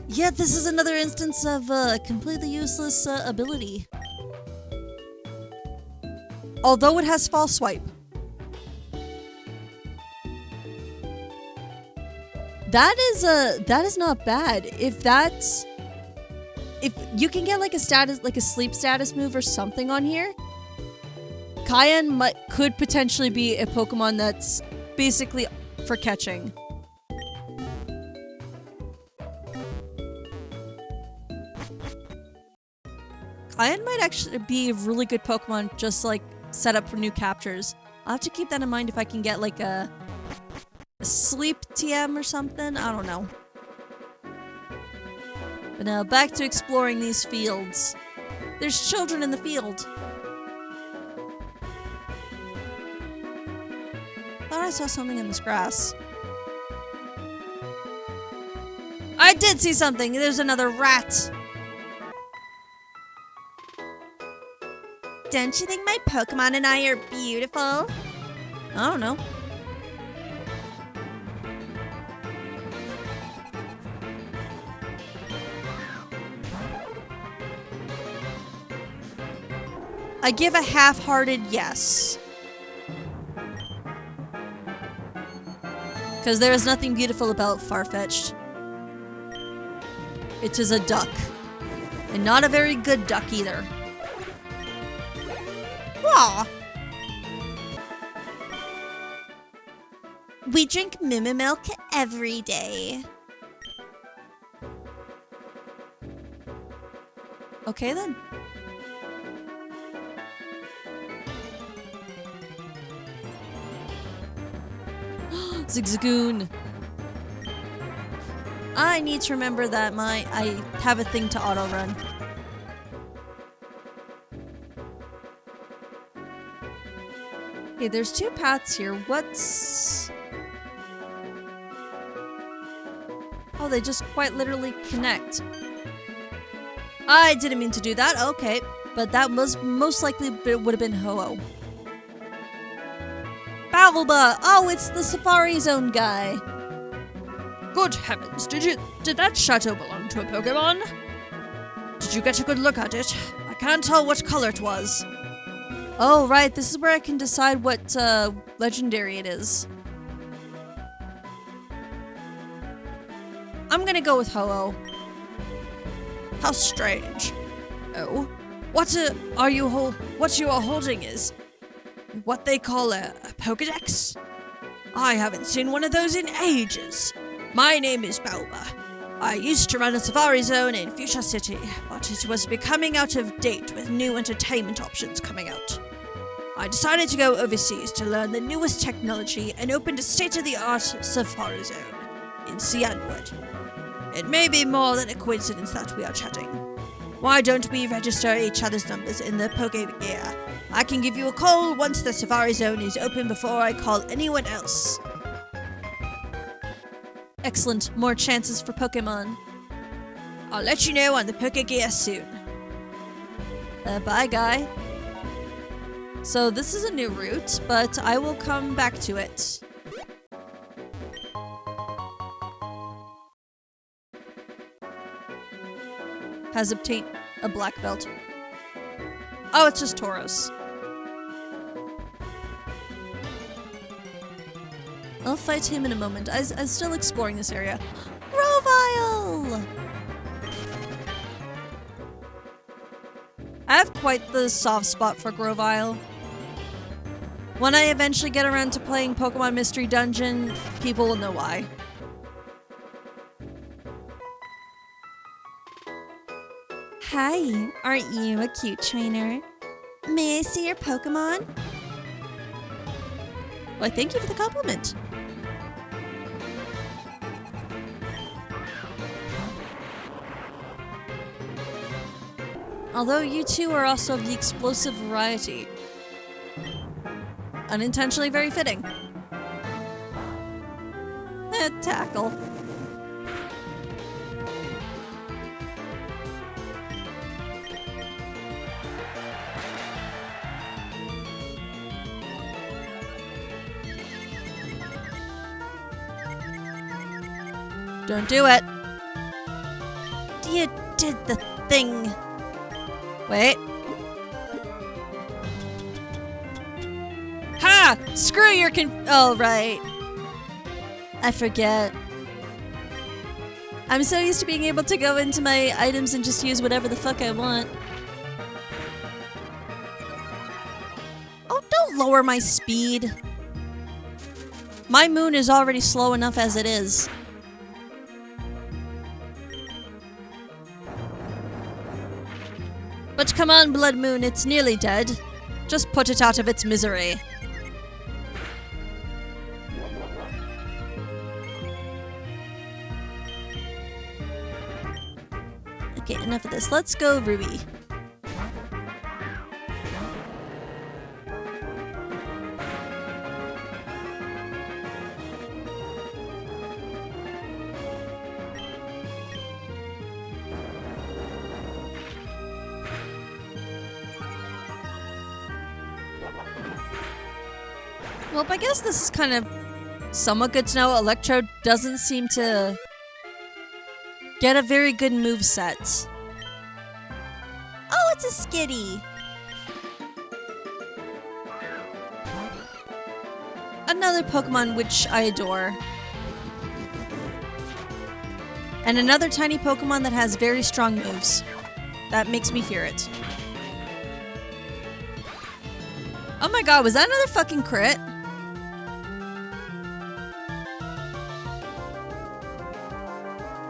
Yeah, this is another instance of a completely useless ability. Although it has False Swipe. That is not bad. If you can get like a status, like a sleep status move or something on here, Cayenne could potentially be a Pokemon that's basically for catching. Cayenne might actually be a really good Pokemon just like set up for new captures. I'll have to keep that in mind if I can get like a sleep TM or something. I don't know. But now back to exploring these fields. There's children in the field. Thought I saw something in this grass. I did see something. There's another rat. Don't you think my Pokemon and I are beautiful? I don't know. I give a half-hearted yes. Because there is nothing beautiful about Farfetch'd. It is a duck. And not a very good duck either. Aw. We drink Moo milk every day. Okay then. Zigzagoon. I need to remember that I have a thing to auto run. Okay, there's two paths here. What's... Oh, they just quite literally connect. I didn't mean to do that. Okay, but that was most likely would have been Ho-Oh. Balba! Oh, it's the Safari Zone guy. Good heavens, did that chateau belong to a Pokemon? Did you get a good look at it? I can't tell what color it was. Oh, right, this is where I can decide what legendary it is. I'm gonna go with Ho-Oh. How strange. Oh, what you are holding is what they call a Pokedex? I haven't seen one of those in ages. My name is Balba. I used to run a Safari Zone in Fuchsia City, but it was becoming out of date with new entertainment options coming out. I decided to go overseas to learn the newest technology and opened a state-of-the-art Safari Zone in Cianwood. It may be more than a coincidence that we are chatting. Why don't we register each other's numbers in the Poke Gear? I can give you a call once the Safari Zone is open before I call anyone else. Excellent. More chances for Pokemon. I'll let you know on the Poke Gear soon. Bye, guy. So this is a new route, but I will come back to it. Has obtained a black belt. Oh, it's just Tauros. I'll fight him in a moment. I'm still exploring this area. Grovyle! I have quite the soft spot for Grovyle. When I eventually get around to playing Pokemon Mystery Dungeon, people will know why. Hi, aren't you a cute trainer? May I see your Pokemon? Why, thank you for the compliment. Although you two are also of the explosive variety. Unintentionally very fitting. Tackle. Don't do it. You did the thing. Wait. Ha! Screw your oh, right. I forget. I'm so used to being able to go into my items and just use whatever the fuck I want. Oh, don't lower my speed. My moon is already slow enough as it is. But come on, Blood Moon, it's nearly dead. Just put it out of its misery. Okay, enough of this. Let's go Ruby. Well, I guess this is kind of somewhat good to know. Electro doesn't seem to get a very good moveset. Oh, it's a Skitty. Another Pokemon which I adore. And another tiny Pokemon that has very strong moves. That makes me fear it. Oh my god, was that another fucking crit?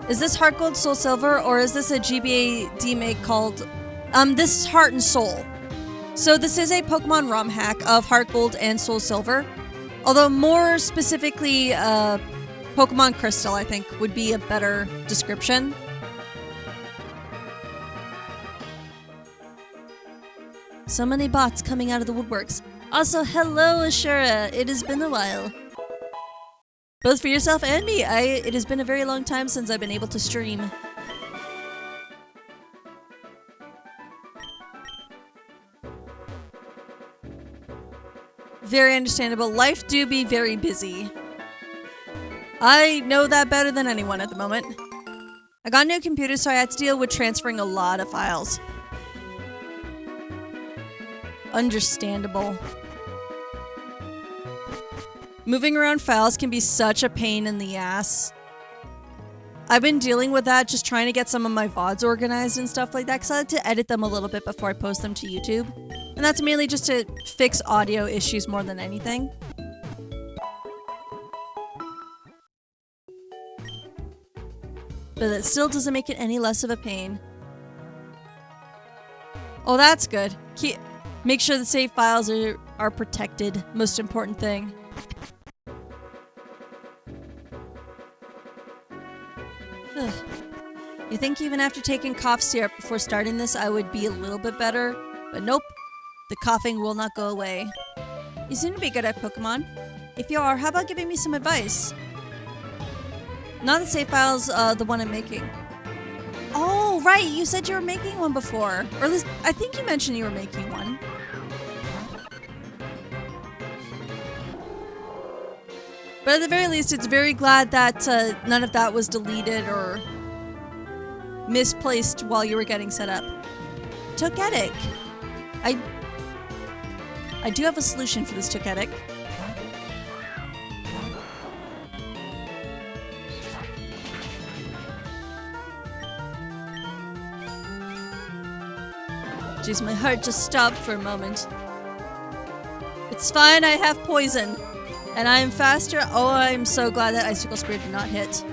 Is this Heart Gold, Soul Silver, or is this a GBA demake called... this is Heart and Soul. So this is a Pokemon ROM hack of Heart Gold and Soul Silver. Although more specifically, Pokemon Crystal, I think, would be a better description. So many bots coming out of the woodworks. Also, hello Ashura, it has been a while. Both for yourself and me, it has been a very long time since I've been able to stream. Very understandable. Life do be very busy. I know that better than anyone at the moment. I got a new computer, so I had to deal with transferring a lot of files. Understandable. Moving around files can be such a pain in the ass. I've been dealing with that, just trying to get some of my VODs organized and stuff like that, because I like to edit them a little bit before I post them to YouTube. And that's mainly just to fix audio issues more than anything. But it still doesn't make it any less of a pain. Oh, that's good. Make sure the save files are protected. Most important thing. Ugh. You think even after taking cough syrup before starting this, I would be a little bit better? But nope. The coughing will not go away. You seem to be good at Pokemon. If you are, how about giving me some advice? Not the save files, the one I'm making. Oh, right! You said you were making one before. Or at least, I think you mentioned you were making one. But at the very least, it's very glad that none of that was deleted or misplaced while you were getting set up. Togetic. I do have a solution for this Togetic. Jeez, my heart just stopped for a moment. It's fine, I have poison. And I am faster. Oh, I'm so glad that Icicle Spear did not hit.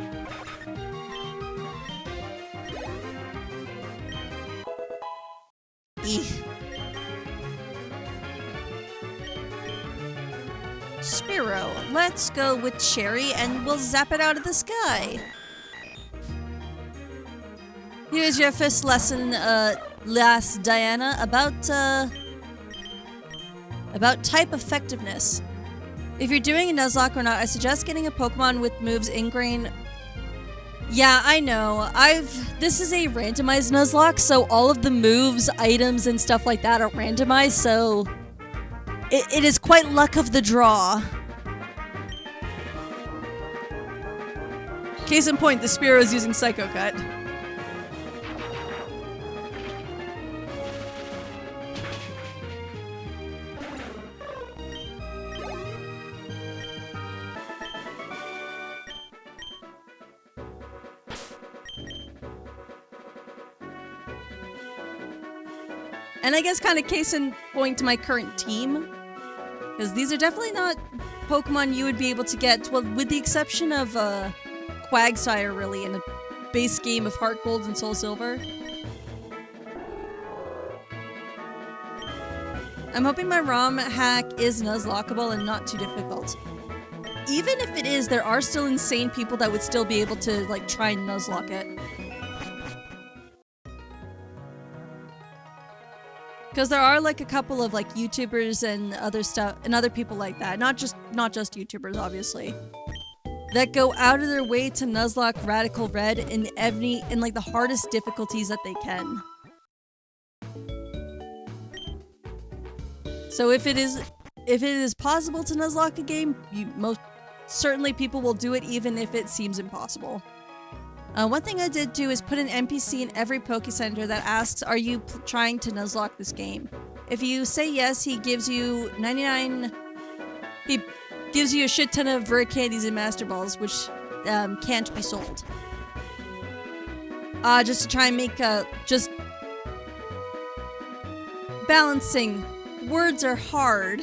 Eek. Spearow, let's go with Cherry and we'll zap it out of the sky. Here's your first lesson, last Diana, about type effectiveness. If you're doing a Nuzlocke or not, I suggest getting a Pokemon with moves ingrained. Yeah, I know. This is a randomized Nuzlocke, so all of the moves, items, and stuff like that are randomized, so it is quite luck of the draw. Case in point, the Spearow is using Psycho Cut. And I guess kind of case in point to my current team, because these are definitely not Pokemon you would be able to get, well, with the exception of Quagsire, really, in a base game of Heart Gold and Soul Silver. I'm hoping my ROM hack is Nuzlockable and not too difficult. Even if it is, there are still insane people that would still be able to, like, try and Nuzlocke it. Because there are like a couple of like YouTubers and other stuff and other people like that, not just YouTubers obviously, that go out of their way to Nuzlocke Radical Red in like the hardest difficulties that they can. So if it is possible to Nuzlocke a game, most certainly people will do it even if it seems impossible. One thing I did do is put an NPC in every Poke Center that asks, are you trying to Nuzlocke this game? If you say yes, he gives you 99... He gives you a shit ton of rare candies and Master Balls, which can't be sold. Just to try and make just... Balancing. Words are hard.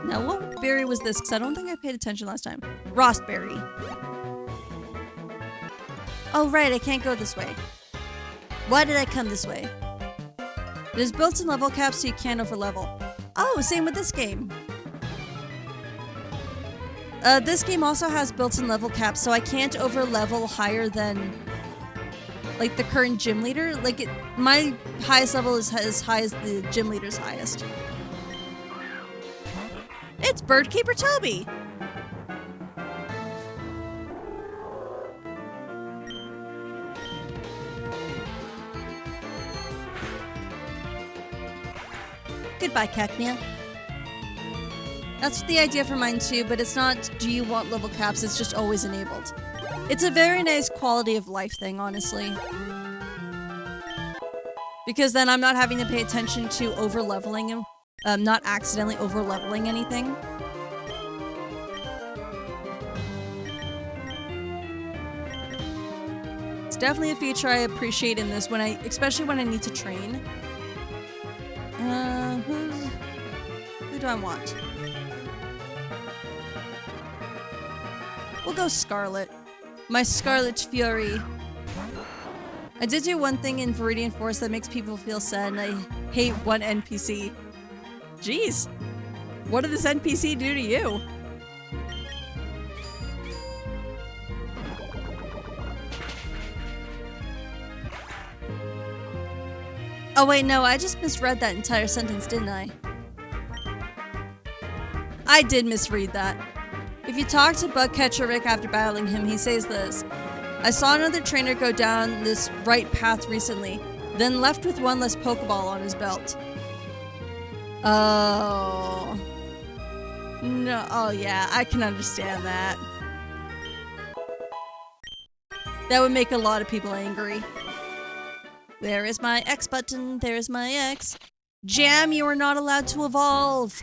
Now, what berry was this? Because I don't think I paid attention last time. Rostberry. Oh, right, I can't go this way. Why did I come this way? There's built-in level caps so you can't overlevel. Oh, same with this game. This game also has built-in level caps, so I can't overlevel higher than, like, the current gym leader. Like, my highest level is as high as the gym leader's highest. It's Birdkeeper Toby! Goodbye, Cacnea. That's the idea for mine too, but it's not do you want level caps, it's just always enabled. It's a very nice quality of life thing, honestly. Because then I'm not having to pay attention to over-leveling and not accidentally over-leveling anything. It's definitely a feature I appreciate in this, especially when I need to train. Who do I want? We'll go Scarlet. My Scarlet Fury. I did do one thing in Viridian Forest that makes people feel sad, and I hate one NPC. Jeez. What did this NPC do to you? Oh wait, no, I just misread that entire sentence, didn't I? I did misread that. If you talk to Bugcatcher Rick after battling him, he says this. I saw another trainer go down this right path recently, then left with one less Pokeball on his belt. Oh. No, oh yeah, I can understand that. That would make a lot of people angry. There is my X button, there is my X. Jam, you are not allowed to evolve!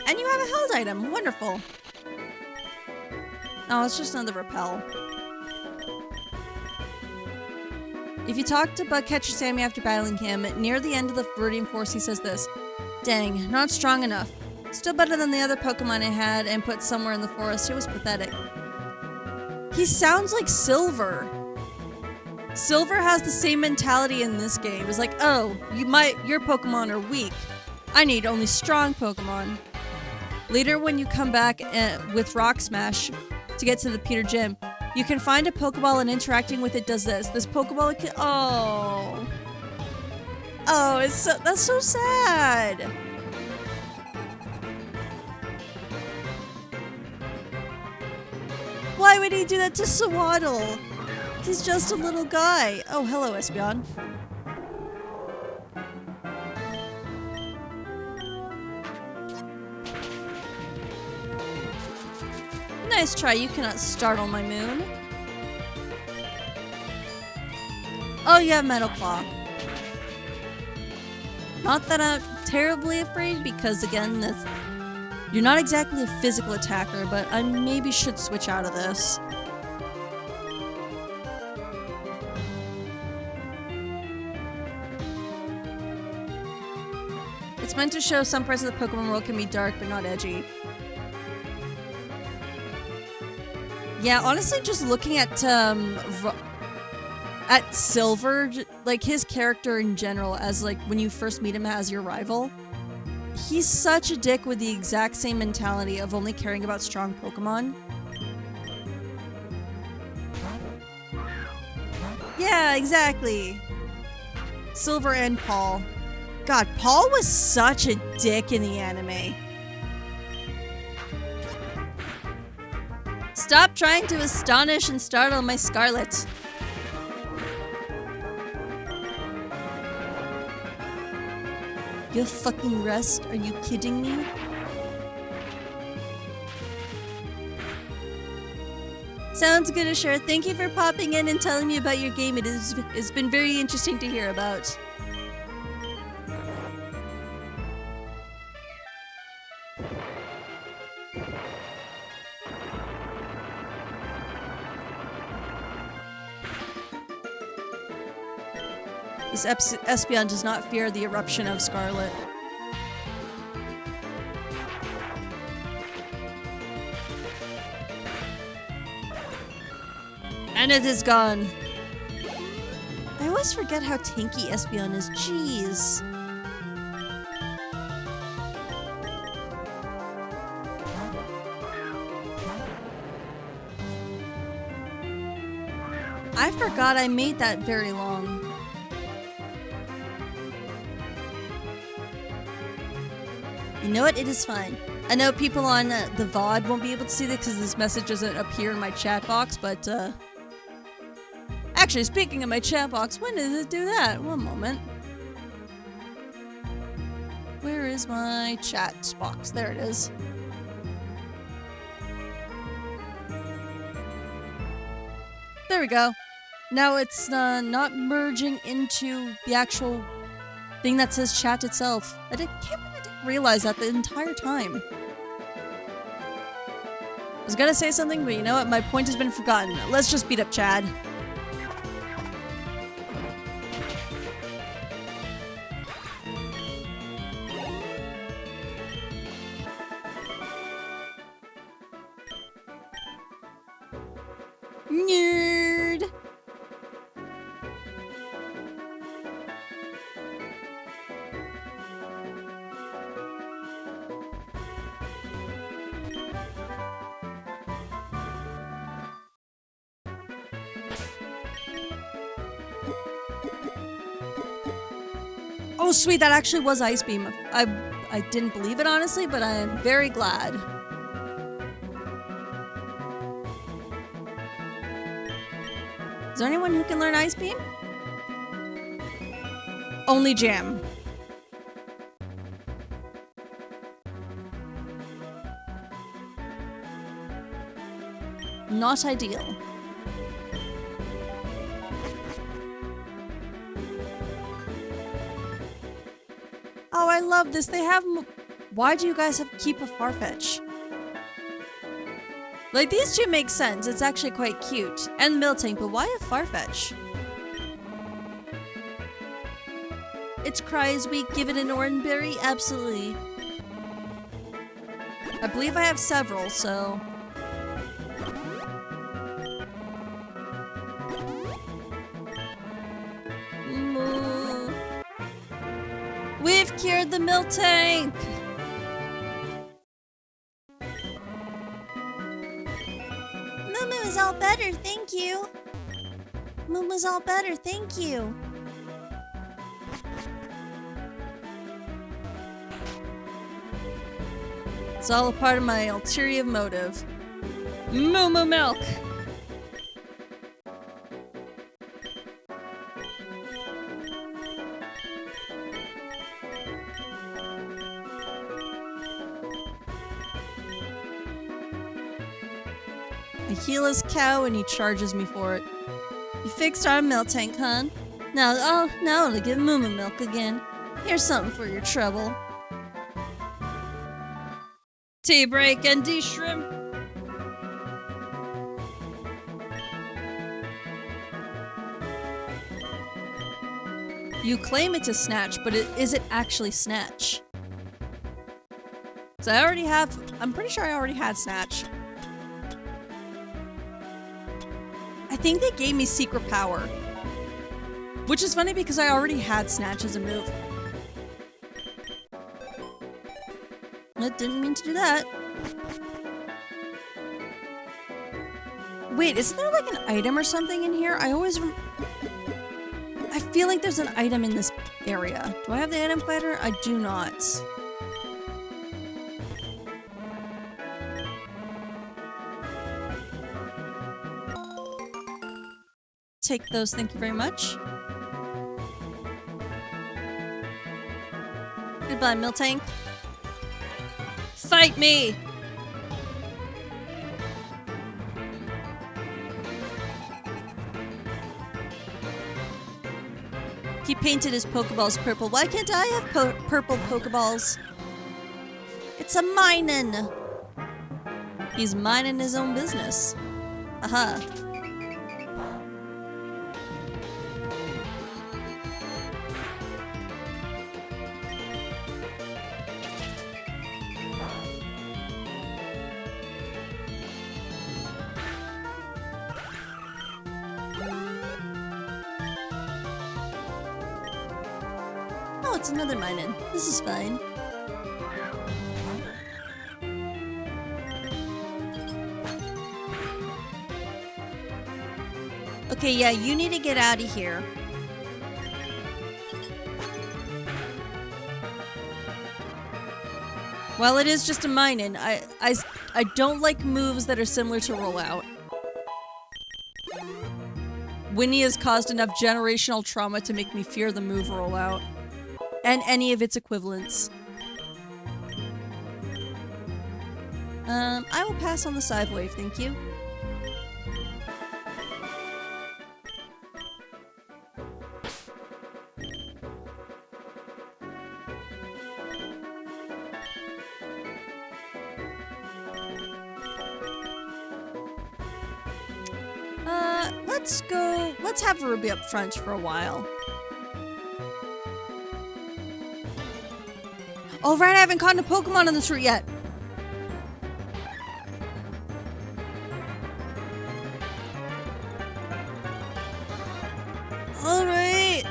And you have a held item, wonderful. Oh, it's just another repel. If you talk to Bugcatcher Sammy after battling him, near the end of the Viridian Forest he says this. Dang, not strong enough. Still better than the other Pokemon I had and put somewhere in the forest. It was pathetic. He sounds like Silver. Silver has the same mentality in this game. It's like, oh, your Pokemon are weak. I need only strong Pokemon. Later, when you come back with Rock Smash to get to the Peter Gym, you can find a Pokeball and interacting with it does this. This Pokeball can, oh. Oh, that's so sad. Why would he do that to Swaddle? He's just a little guy. Oh, hello, Espeon. Nice try, you cannot startle my moon. Oh, you have Metal Claw. Not that I'm terribly afraid, because again, you're not exactly a physical attacker, but I maybe should switch out of this. It's meant to show some parts of the Pokemon world can be dark, but not edgy. Yeah, honestly, just looking at Silver, like his character in general, as like when you first meet him as your rival, He's such a dick with the exact same mentality of only caring about strong Pokemon. Yeah, exactly. Silver and Paul. God, Paul was such a dick in the anime. Stop trying to astonish and startle my Scarlet. You fucking rest? Are you kidding me? Sounds good, Ashura. Thank you for popping in and telling me about your game. It's been very interesting to hear about. This Espeon does not fear the eruption of Scarlet. And it is gone. I always forget how tanky Espeon is. Jeez. I forgot I made that very long. You know what? It is fine. I know people on the VOD won't be able to see this because this message doesn't appear in my chat box, but actually, speaking of my chat box, when does it do that? One moment. Where is my chat box? There it is. There we go. Now it's not merging into the actual thing that says chat itself. I didn't realize that the entire time. I was gonna say something, but you know what? My point has been forgotten. Let's just beat up Chad. Nerd! Oh sweet, that actually was Ice Beam. I didn't believe it honestly, but I am very glad. Is there anyone who can learn Ice Beam? Only Jam. Not ideal. Oh, I love this. They have... Why do you guys have keep a Farfetch? Like, these two make sense. It's actually quite cute. And Miltank, but why a Farfetch? It's Cry's week. Give it an Oranberry? Absolutely. I believe I have several, so... We've cured the Miltank! Moomoo's all better, thank you. Moomoo's all better, thank you. It's all a part of my ulterior motive. Moo milk! I heal his cow and he charges me for it. You fixed our Miltank, huh? Now to give Moo milk again. Here's something for your trouble. Tea break and de-shrimp. You claim it's a Snatch, but is it actually Snatch? So I'm pretty sure I already had Snatch. I think they gave me Secret Power. Which is funny because I already had Snatch as a move. I didn't mean to do that. Wait, isn't there like an item or something in here? I feel like there's an item in this area. Do I have the item fighter? I do not. Take those, thank you very much. Goodbye, Miltank. Fight me! He painted his Pokeballs purple. Why can't I have purple Pokeballs? It's a minin'. He's minding his own business. Aha. Oh, it's another minin'. This is fine. Okay, yeah, you need to get out of here. While it is just a minin', I don't like moves that are similar to rollout. Winnie has caused enough generational trauma to make me fear the move rollout. And any of its equivalents. I will pass on the side wave, thank you. Let's have Ruby up front for a while. Oh right, I haven't caught a Pokemon on this route yet. Alright.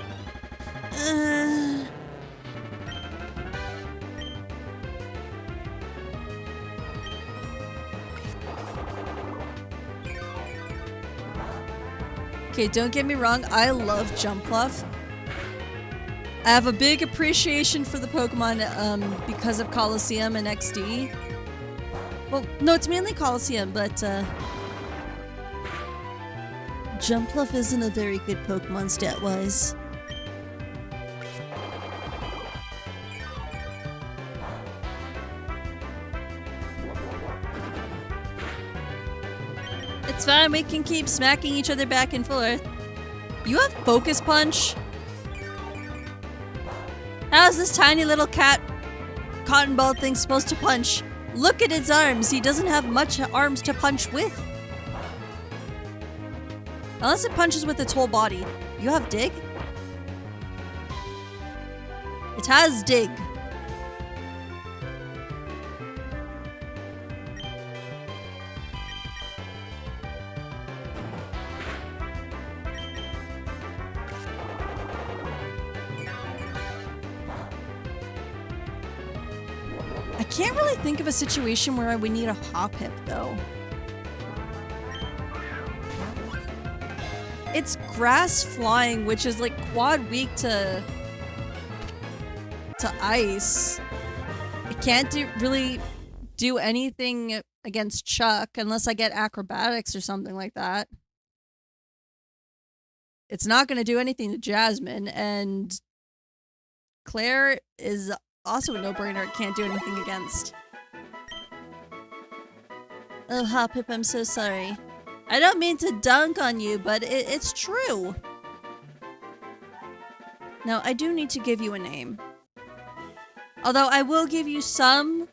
Okay, don't get me wrong, I love Jumpluff. I have a big appreciation for the Pokemon because of Coliseum and XD. Well, no, it's mainly Coliseum, but Jumpluff isn't a very good Pokemon stat-wise. It's fine, we can keep smacking each other back and forth. You have Focus Punch? How's this tiny little cat cotton ball thing supposed to punch? Look at its arms. He doesn't have much arms to punch with. Unless it punches with its whole body. You have Dig? It has Dig. I can't really think of a situation where I would need a Hop-Hip, though. It's Grass Flying, which is like quad weak to ice. It can't really do anything against Chuck unless I get Acrobatics or something like that. It's not going to do anything to Jasmine, and Claire is also a no-brainer. It can't do anything against. Oh, Hop-Hip, I'm so sorry. I don't mean to dunk on you, but it's true. Now, I do need to give you a name. Although I will give you some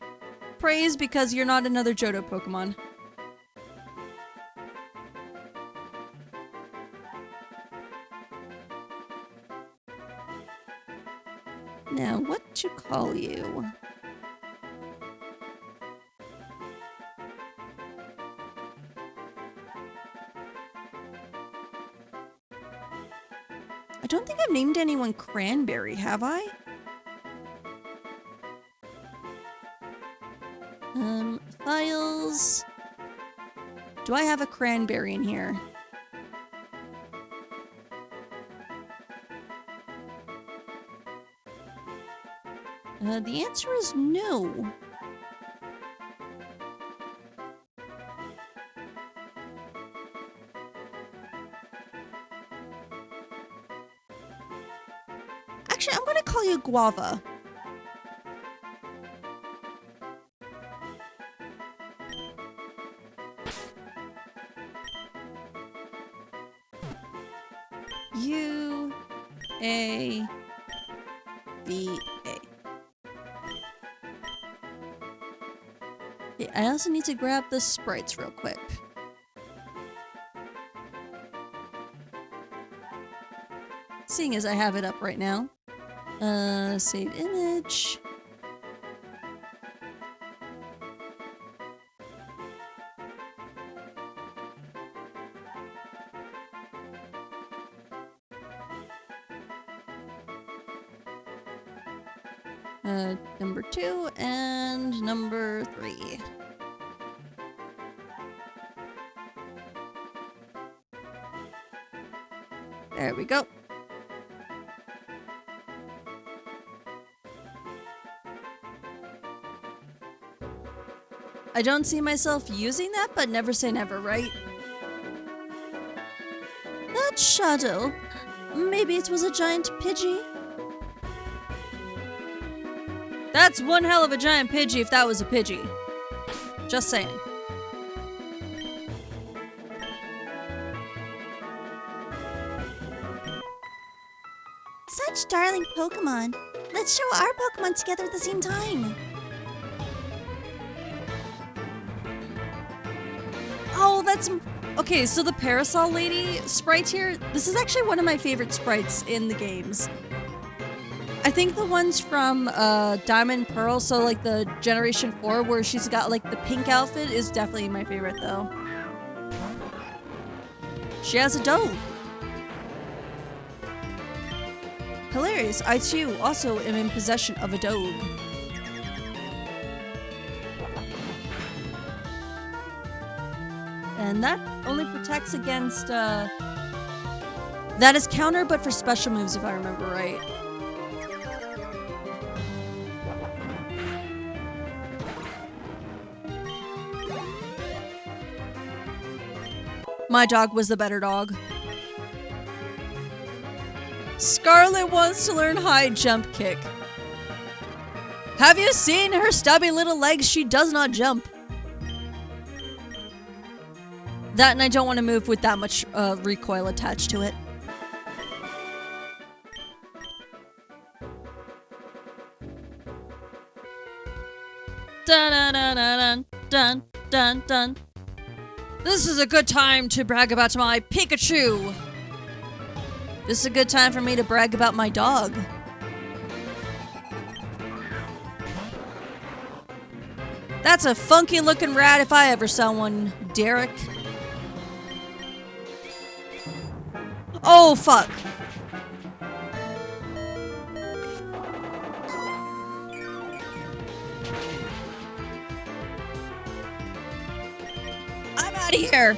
praise because you're not another Johto Pokemon. Now, what to call you? I don't think I've named anyone Cranberry, have I? Do I have a cranberry in here? The answer is no. Actually, I'm gonna call you guava. U-A-V-A. Okay, I also need to grab the sprites real quick. Seeing as I have it up right now. Save image. Number 2 and number 3. There we go. I don't see myself using that, but never say never, right? That shadow. Maybe it was a giant Pidgey? That's one hell of a giant Pidgey if that was a Pidgey. Just saying. Such darling Pokemon. Let's show our Pokemon together at the same time. Oh, that's... Okay, so the Parasol Lady sprite here, this is actually one of my favorite sprites in the games. I think the ones from Diamond and Pearl, so like the Generation 4 where she's got like the pink outfit is definitely my favorite though. She has a dog. Hilarious, I too also am in possession of a dog. And that only protects against, that is counter but for special moves if I remember right. My dog was the better dog. Scarlet wants to learn high jump kick. Have you seen her stubby little legs? She does not jump. That and I don't want to move with that much recoil attached to it. Dun dun dun dun dun dun dun. This is a good time to brag about my Pikachu. This is a good time for me to brag about my dog. That's a funky looking rat if I ever saw one, Derek. Oh, fuck. I'm out of here.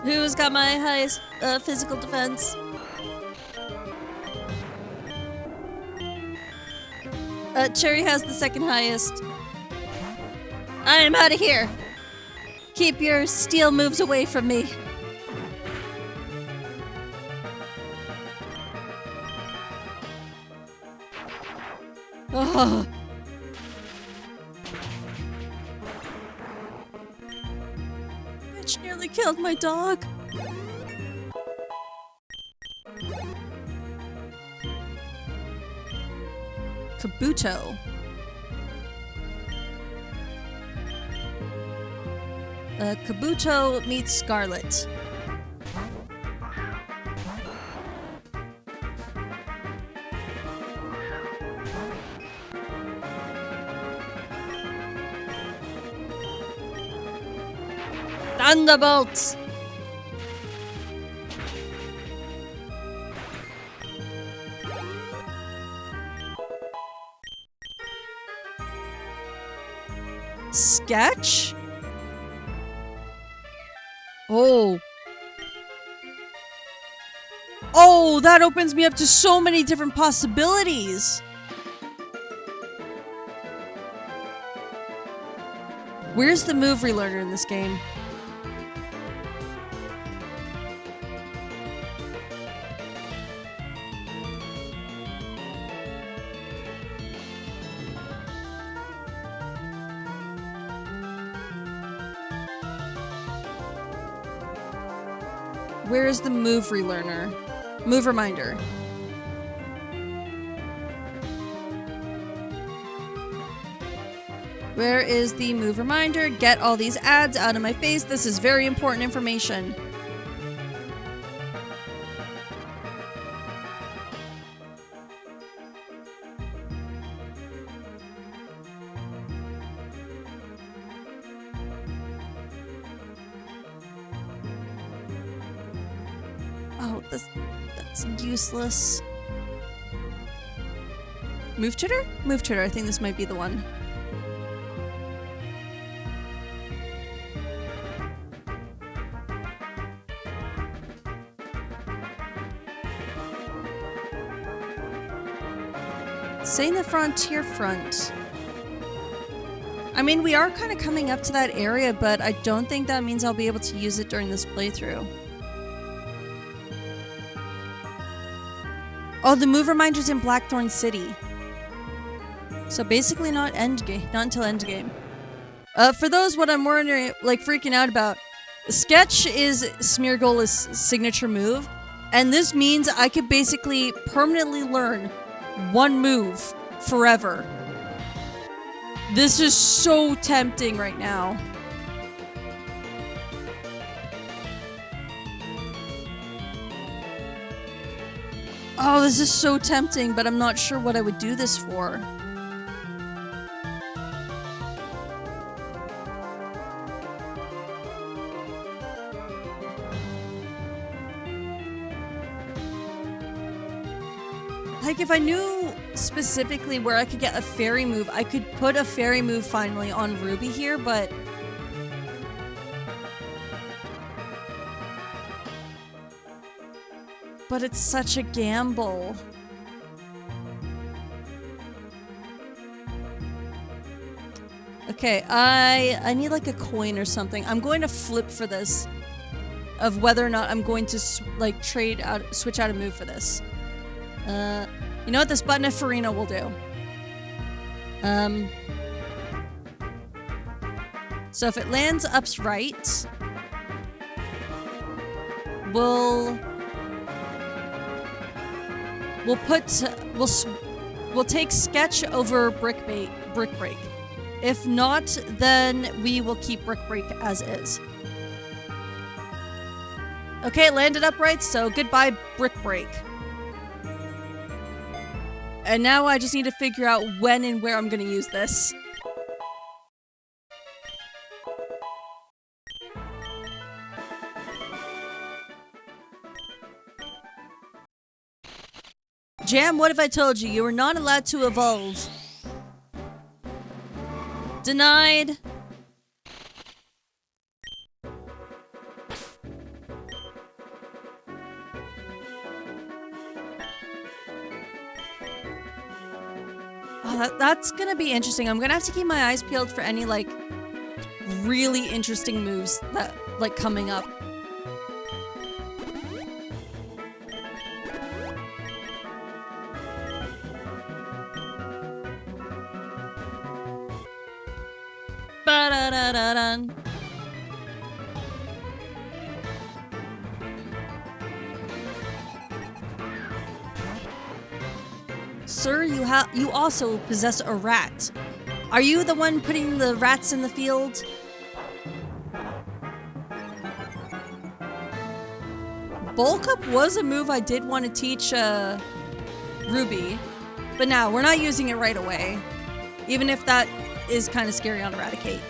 Who's got my highest physical defense? Cherry has the second highest. I am out of here. Keep your steel moves away from me. Oh. Which nearly killed my dog. Kabuto. Kabuto meets Scarlet. Thunderbolt! Sketch? Oh. Oh, that opens me up to so many different possibilities. Where's the move relearner in this game? Where is the move relearner? Move reminder. Where is the move reminder? Get all these ads out of my face. This is very important information. Oh, that's useless. Move tutor? Move tutor. I think this might be the one. Saying the frontier front. I mean, we are kind of coming up to that area, but I don't think that means I'll be able to use it during this playthrough. Oh, the move reminder's in Blackthorn City. So basically not endgame, not until endgame. For those what I'm wondering, like freaking out about, Sketch is Smeargol's signature move, and this means I could basically permanently learn one move forever. This is so tempting right now. Oh, this is so tempting, but I'm not sure what I would do this for. Like, if I knew specifically where I could get a fairy move, I could put a fairy move finally on Ruby here, but... But it's such a gamble. Okay, I need like a coin or something. I'm going to flip for this. Of whether or not I'm going to like switch out a move for this. You know what? This button of Farina will do. So if it lands upright, we'll take Sketch over Brick Break. If not, then we will keep Brick Break as is. Okay, it landed upright, so goodbye Brick Break. And now I just need to figure out when and where I'm going to use this. Jam, what if I told you? You were not allowed to evolve. Denied. Oh, that's gonna be interesting. I'm gonna have to keep my eyes peeled for any, like, really interesting moves that, like, coming up. Ba-da-da-da-dun. Sir, you also possess a rat. Are you the one putting the rats in the field? Bulk Up was a move I did want to teach Ruby, but now we're not using it right away, even if that is kind of scary on Eradicate.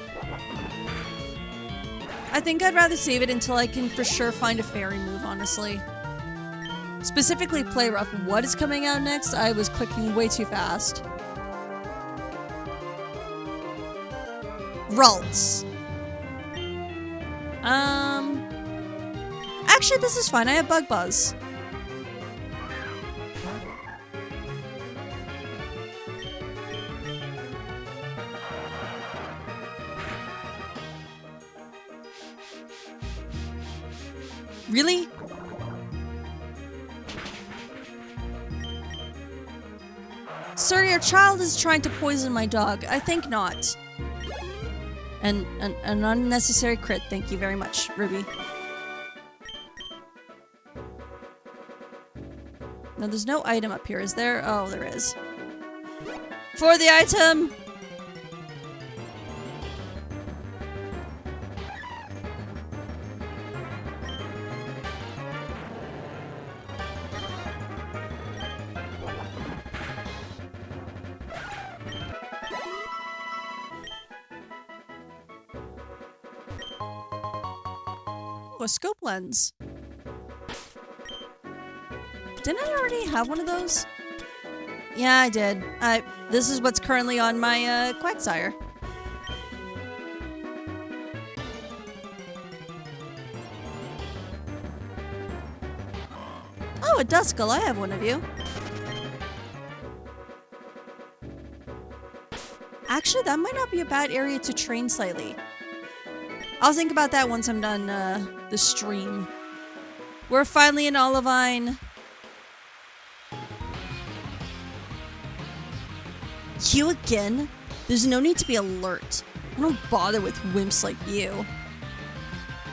I think I'd rather save it until I can for sure find a fairy move, honestly. Specifically Play Rough. What is coming out next? I was clicking way too fast. Ralts. Actually, this is fine. I have Bug Buzz. Really? Sir, your child is trying to poison my dog. I think not. An unnecessary crit. Thank you very much, Ruby. Now, there's no item up here, is there? Oh, there is. For the item! A scope lens. Didn't I already have one of those? Yeah, I did. This is what's currently on my Quagsire. Oh, a Duskull. I have one of you. Actually, that might not be a bad area to train slightly. I'll think about that once I'm done the stream. We're finally in Olivine. You again? There's no need to be alert. I don't bother with wimps like you.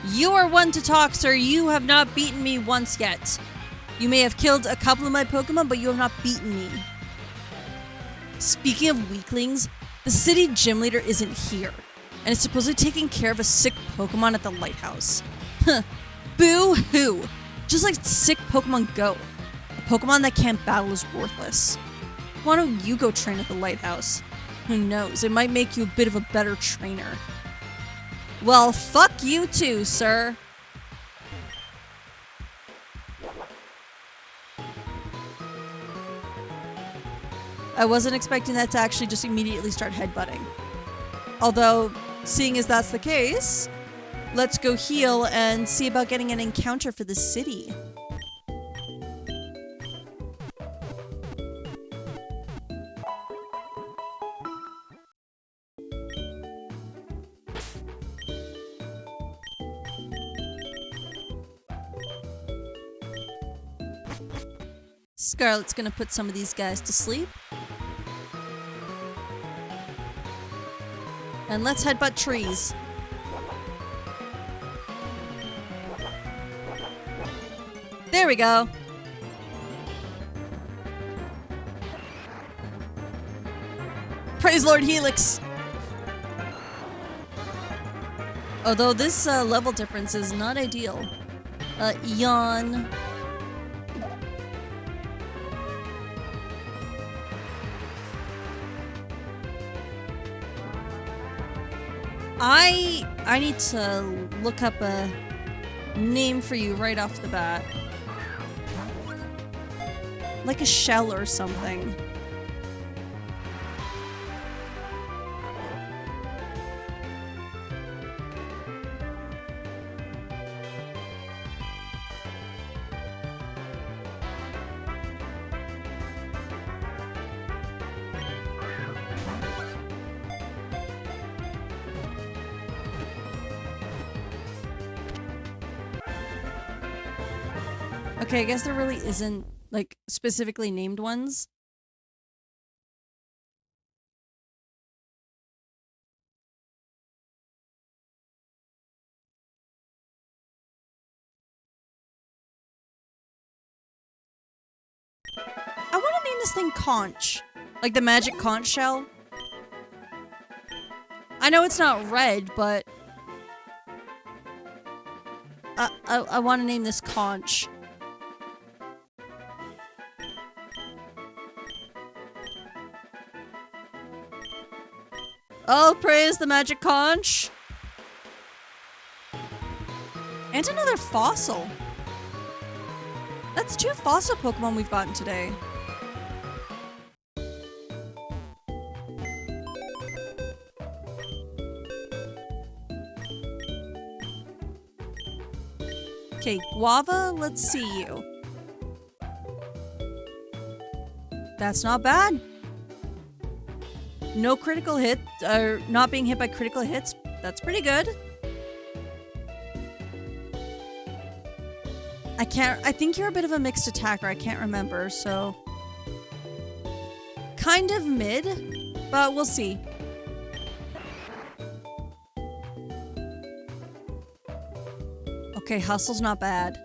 You are one to talk, sir. You have not beaten me once yet. You may have killed a couple of my Pokemon, but you have not beaten me. Speaking of weaklings, the city gym leader isn't here, and is supposedly taking care of a sick Pokemon at the lighthouse. Huh. Boo-hoo! Just like sick Pokemon Go. A Pokemon that can't battle is worthless. Why don't you go train at the lighthouse? Who knows, it might make you a bit of a better trainer. Well, fuck you too, sir. I wasn't expecting that to actually just immediately start headbutting. Although, seeing as that's the case, let's go heal and see about getting an encounter for the city. Scarlet's gonna put some of these guys to sleep. And let's headbutt trees. There we go. Praise Lord Helix. Although this level difference is not ideal. Yawn. I need to look up a name for you right off the bat. Like a shell or something. Okay, I guess there really isn't, like, specifically named ones. I want to name this thing Conch. Like the magic conch shell. I know it's not red, but I want to name this Conch. Oh, praise the magic conch! And another fossil. That's 2 fossil Pokemon we've gotten today. Okay, Guava, let's see you. That's not bad. No critical hit, or not being hit by critical hits. That's pretty good. I think you're a bit of a mixed attacker. I can't remember, so. Kind of mid, but we'll see. Okay, hustle's not bad.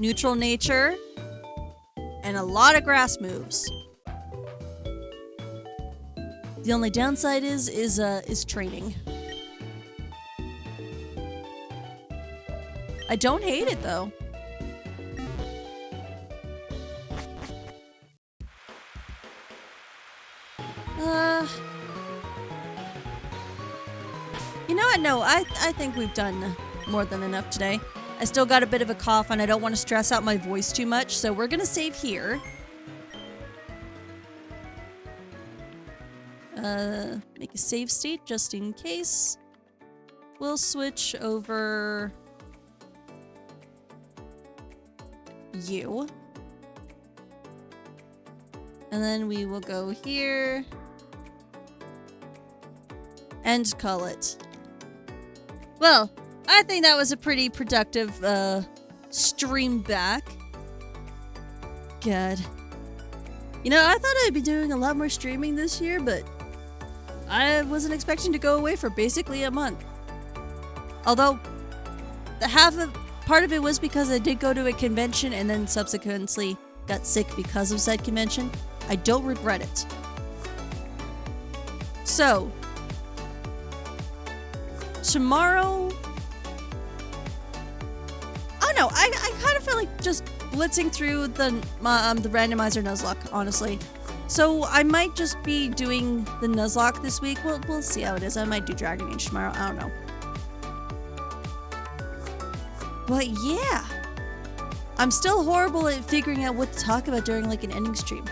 Neutral nature. And a lot of grass moves. The only downside is training. I don't hate it though. You know what? No, I think we've done more than enough today. I still got a bit of a cough and I don't want to stress out my voice too much, so we're gonna save here. Make a save state just in case. We'll switch over you. And then we will go here and call it. Well, I think that was a pretty productive stream back. God. You know, I thought I'd be doing a lot more streaming this year, but I wasn't expecting to go away for basically a month. Although, part of it was because I did go to a convention and then subsequently got sick because of said convention. I don't regret it. So, tomorrow... Oh no, I kind of feel like just blitzing through the Randomizer Nuzlocke, honestly. So I might just be doing the Nuzlocke this week. We'll see how it is. I might do Dragon Age tomorrow. I don't know. But yeah. I'm still horrible at figuring out what to talk about during like an ending stream.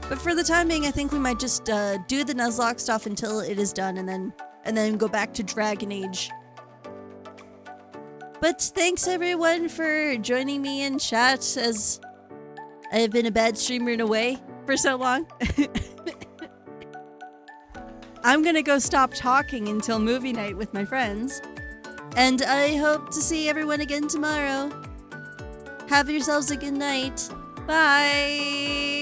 But for the time being, I think we might just do the Nuzlocke stuff until it is done and then go back to Dragon Age. But thanks everyone for joining me in chat as I have been a bad streamer in a way for so long. I'm gonna go stop talking until movie night with my friends. And I hope to see everyone again tomorrow. Have yourselves a good night. Bye!